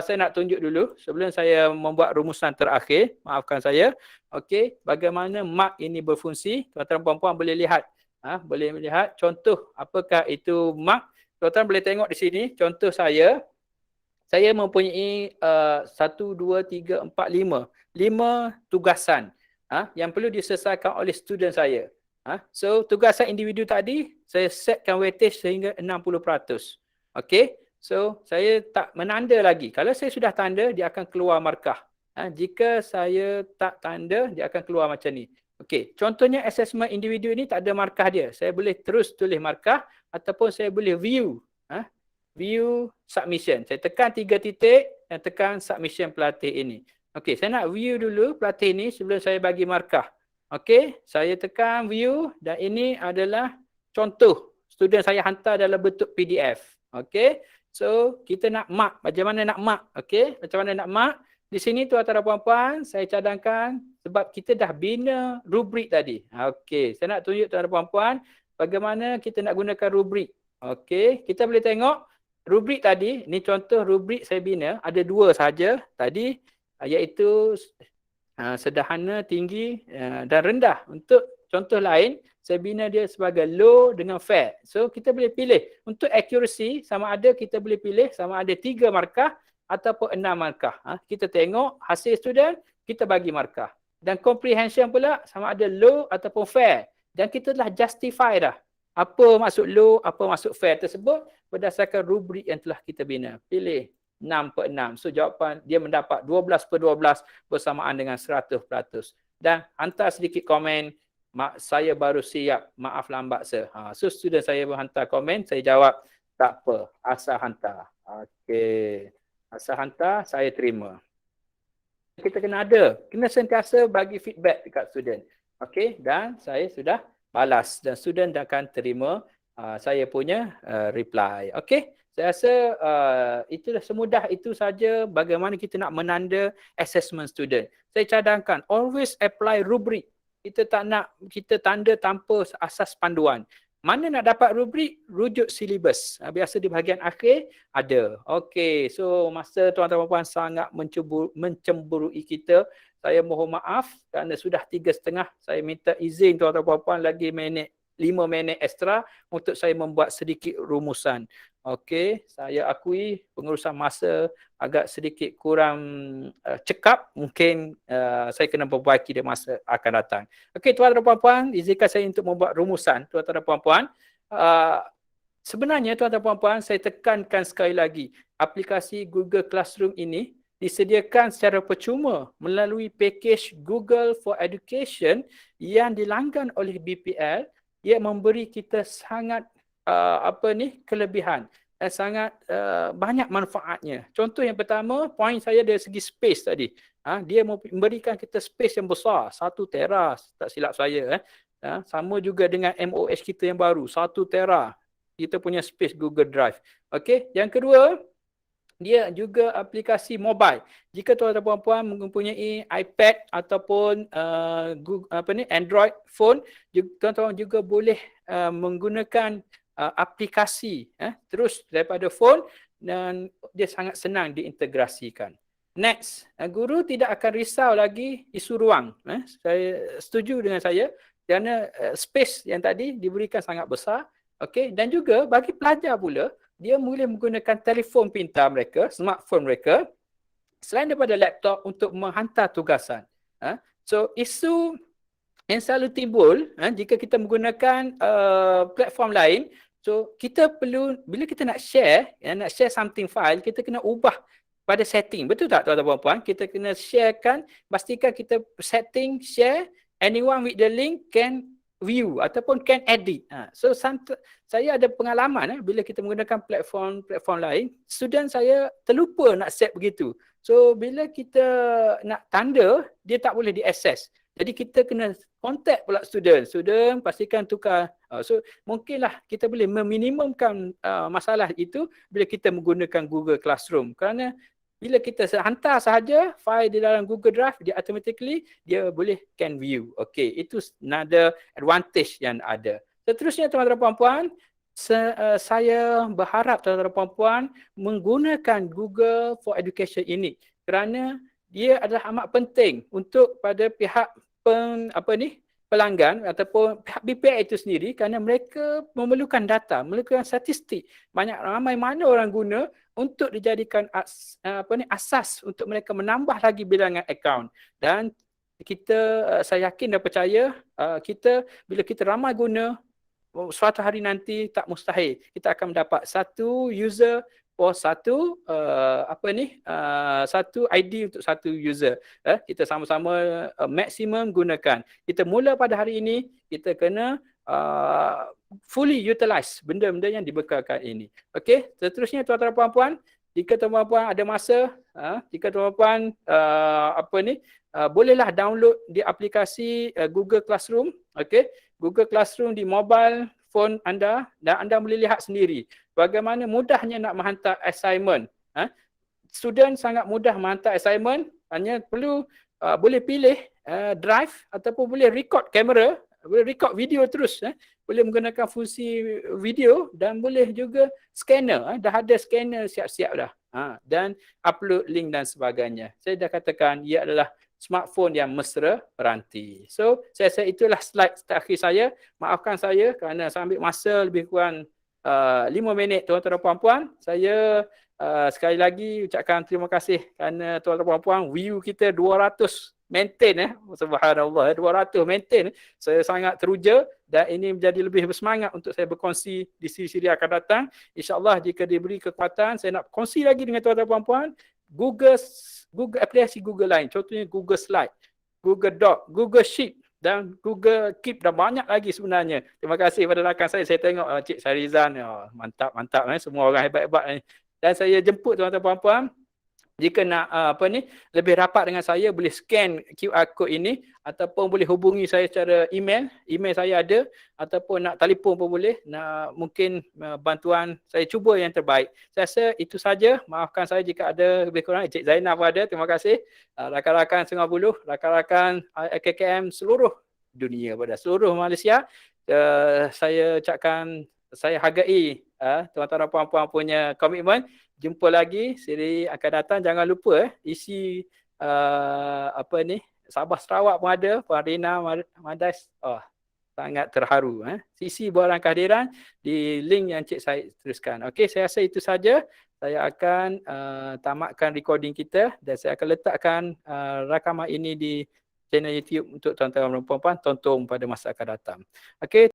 saya nak tunjuk dulu sebelum saya membuat rumusan terakhir. Maafkan saya. Okey, bagaimana mark ini berfungsi. Tuan-tuan puan-puan boleh lihat. Boleh melihat contoh apakah itu mark. Tuan-tuan boleh tengok di sini. Contoh saya mempunyai 1, 2, 3, 4, 5. 5 tugasan yang perlu diselesaikan oleh student saya. So, tugasan individu tadi, saya setkan weightage sehingga 60%. Okey. So, saya tak menanda lagi. Kalau saya sudah tanda, dia akan keluar markah. Jika saya tak tanda, dia akan keluar macam ni. Okey, contohnya assessment individu ini tak ada markah dia. Saya boleh terus tulis markah ataupun saya boleh view. view submission. Saya tekan 3 titik dan tekan submission pelatih ini. Okey, saya nak view dulu pelatih ini sebelum saya bagi markah. Okey, saya tekan view dan ini adalah contoh student saya hantar dalam bentuk PDF. Okey, so kita nak mark, macam mana nak mark? Okey, macam mana nak mark? Di sini tuan-tuan dan puan-puan, saya cadangkan sebab kita dah bina rubrik tadi. Okey, saya nak tunjuk tuan-tuan dan puan-puan bagaimana kita nak gunakan rubrik. Okey, kita boleh tengok rubrik tadi, ni contoh rubrik saya bina, ada 2 sahaja tadi, iaitu sederhana, tinggi dan rendah. Untuk contoh lain, saya bina dia sebagai low dengan fair. So kita boleh pilih untuk accuracy, sama ada kita boleh pilih sama ada 3 markah ataupun 6 markah. Kita tengok hasil student, kita bagi markah. Dan comprehension pula sama ada low ataupun fair. Dan kita telah justify dah apa maksud low, apa maksud fair tersebut berdasarkan rubrik yang telah kita bina. Pilih 6/6. So jawapan dia mendapat 12/12 bersamaan dengan 100%. Dan hantar sedikit komen, saya baru siap, maaf lambat sir. So student saya hantar komen, saya jawab tak apa, asal hantar. Okey. Asal hantar, saya terima. Kita kena sentiasa bagi feedback dekat student. Okey, dan saya sudah balas dan student akan terima saya punya reply. Okey. Saya rasa itulah semudah itu saja bagaimana kita nak menanda assessment student. Saya cadangkan always apply rubrik. Kita tak nak kita tanda tanpa asas panduan. Mana nak dapat rubrik? Rujuk silibus. Biasa di bahagian akhir ada. Okey, so masa tuan-tuan dan puan sangat mencemburui kita. Saya mohon maaf kerana sudah 3.30. Saya minta izin tuan-tuan dan puan lagi 5 minit ekstra untuk saya membuat sedikit rumusan. Okey, saya akui pengurusan masa agak sedikit kurang cekap. Mungkin saya kena perbaiki di masa akan datang. Okey, tuan-tuan dan puan-puan, izinkan saya untuk membuat rumusan. Tuan-tuan dan puan-puan, sebenarnya tuan-tuan dan puan-puan, saya tekankan sekali lagi, aplikasi Google Classroom ini disediakan secara percuma melalui pakej Google for Education yang dilanggan oleh BPL. Ia memberi kita sangat kelebihan dan sangat banyak manfaatnya. Contoh yang pertama, poin saya dari segi space tadi. Dia memberikan kita space yang besar, 1 tera tak silap saya. Sama juga dengan MOH kita yang baru, 1 tera. Kita punya space Google Drive. Okey, yang kedua, dia juga aplikasi mobile. Jika tuan-tuan dan puan-puan mempunyai iPad ataupun Android phone, tuan-tuan juga boleh menggunakan aplikasi terus daripada phone dan dia sangat senang diintegrasikan. Next, guru tidak akan risau lagi isu ruang. Saya setuju dengan saya kerana space yang tadi diberikan sangat besar. Okey, dan juga bagi pelajar pula, dia boleh menggunakan telefon pintar mereka, smartphone mereka, selain daripada laptop untuk menghantar tugasan. So, isu yang selalu timbul jika kita menggunakan platform lain, so kita perlu, bila kita nak share something file, kita kena ubah pada setting. Betul tak tuan-tuan dan puan-puan? Kita kena sharekan, pastikan kita setting, share, anyone with the link can view ataupun can edit. So saya ada pengalaman bila kita menggunakan platform lain, student saya terlupa nak set begitu. So bila kita nak tanda, dia tak boleh diakses. Jadi kita kena contact pula student pastikan tukar. So mungkinlah kita boleh meminimumkan masalah itu bila kita menggunakan Google Classroom. Kerana bila kita hantar sahaja file di dalam Google Drive, dia automatically dia boleh can view. Okey, itu another advantage yang ada. Seterusnya tuan-tuan dan puan-puan, saya berharap tuan-tuan dan puan-puan menggunakan Google for Education ini kerana dia adalah amat penting untuk pada pihak pelanggan ataupun pihak BPL itu sendiri kerana mereka memerlukan data, memerlukan statistik. Ramai mana orang guna untuk dijadikan asas untuk mereka menambah lagi bilangan akaun. Dan saya yakin dan percaya bila kita ramai guna, suatu hari nanti tak mustahil kita akan mendapat satu user for satu satu ID untuk satu user. Kita sama-sama maksimum gunakan. Kita mula pada hari ini, kita kena fully utilize benda-benda yang dibekalkan ini. Okey, seterusnya tuan-tuan dan puan-puan, jika tuan-puan ada masa, jika tuan-puan bolehlah download di aplikasi Google Classroom, okey. Google Classroom di mobile phone anda dan anda boleh lihat sendiri bagaimana mudahnya nak menghantar assignment. Student sangat mudah menghantar assignment, hanya perlu boleh pilih drive ataupun boleh record kamera, boleh record video terus, boleh menggunakan fungsi video dan boleh juga scanner, dah ada scanner siap-siap dah. Dan upload link dan sebagainya. Saya dah katakan ia adalah smartphone yang mesra peranti. So, saya rasa itulah slide terakhir saya. Maafkan saya kerana saya ambil masa lebih kurang 5 minit tuan-tuan dan puan-puan. Saya sekali lagi ucapkan terima kasih kerana tuan-tuan dan puan-puan, view kita 200 maintain, subhanallah, 200 maintain. Saya sangat teruja dan ini menjadi lebih bersemangat untuk saya berkongsi di siri-siri akan datang. InsyaAllah jika diberi kekuatan, saya nak kongsi lagi dengan tuan-tuan dan puan-puan Google aplikasi Google lain, contohnya Google Slide, Google Doc, Google Sheet dan Google Keep, dan banyak lagi sebenarnya. Terima kasih pada rakan saya tengok Cik Sarizan, mantap semua orang hebat-hebat ni. Dan saya jemput tuan-tuan dan puan-puan, jika nak lebih rapat dengan saya, boleh scan QR code ini ataupun boleh hubungi saya secara email saya ada, ataupun nak telefon pun boleh. Mungkin bantuan saya cuba yang terbaik. Saya rasa itu saja. Maafkan saya jika ada lebih kurang. Cik Zainab ada, terima kasih. Rakan-rakan Sungai Buloh, rakan-rakan KKM seluruh dunia, pada seluruh Malaysia, saya ucapkan saya hargai tuan-tuan dan puan-puan punya komitmen. Jumpa lagi siri akan datang. Jangan lupa isi Sabah Sarawak pun ada, Puan Rina Madas. Sangat terharu. Sisi borang kehadiran di link yang Cik Syed teruskan. Okey, saya rasa itu saja. Saya akan tamatkan recording kita dan saya akan letakkan rakaman ini di channel YouTube untuk tuan-tuan dan puan-puan tonton pada masa akan datang. Okey.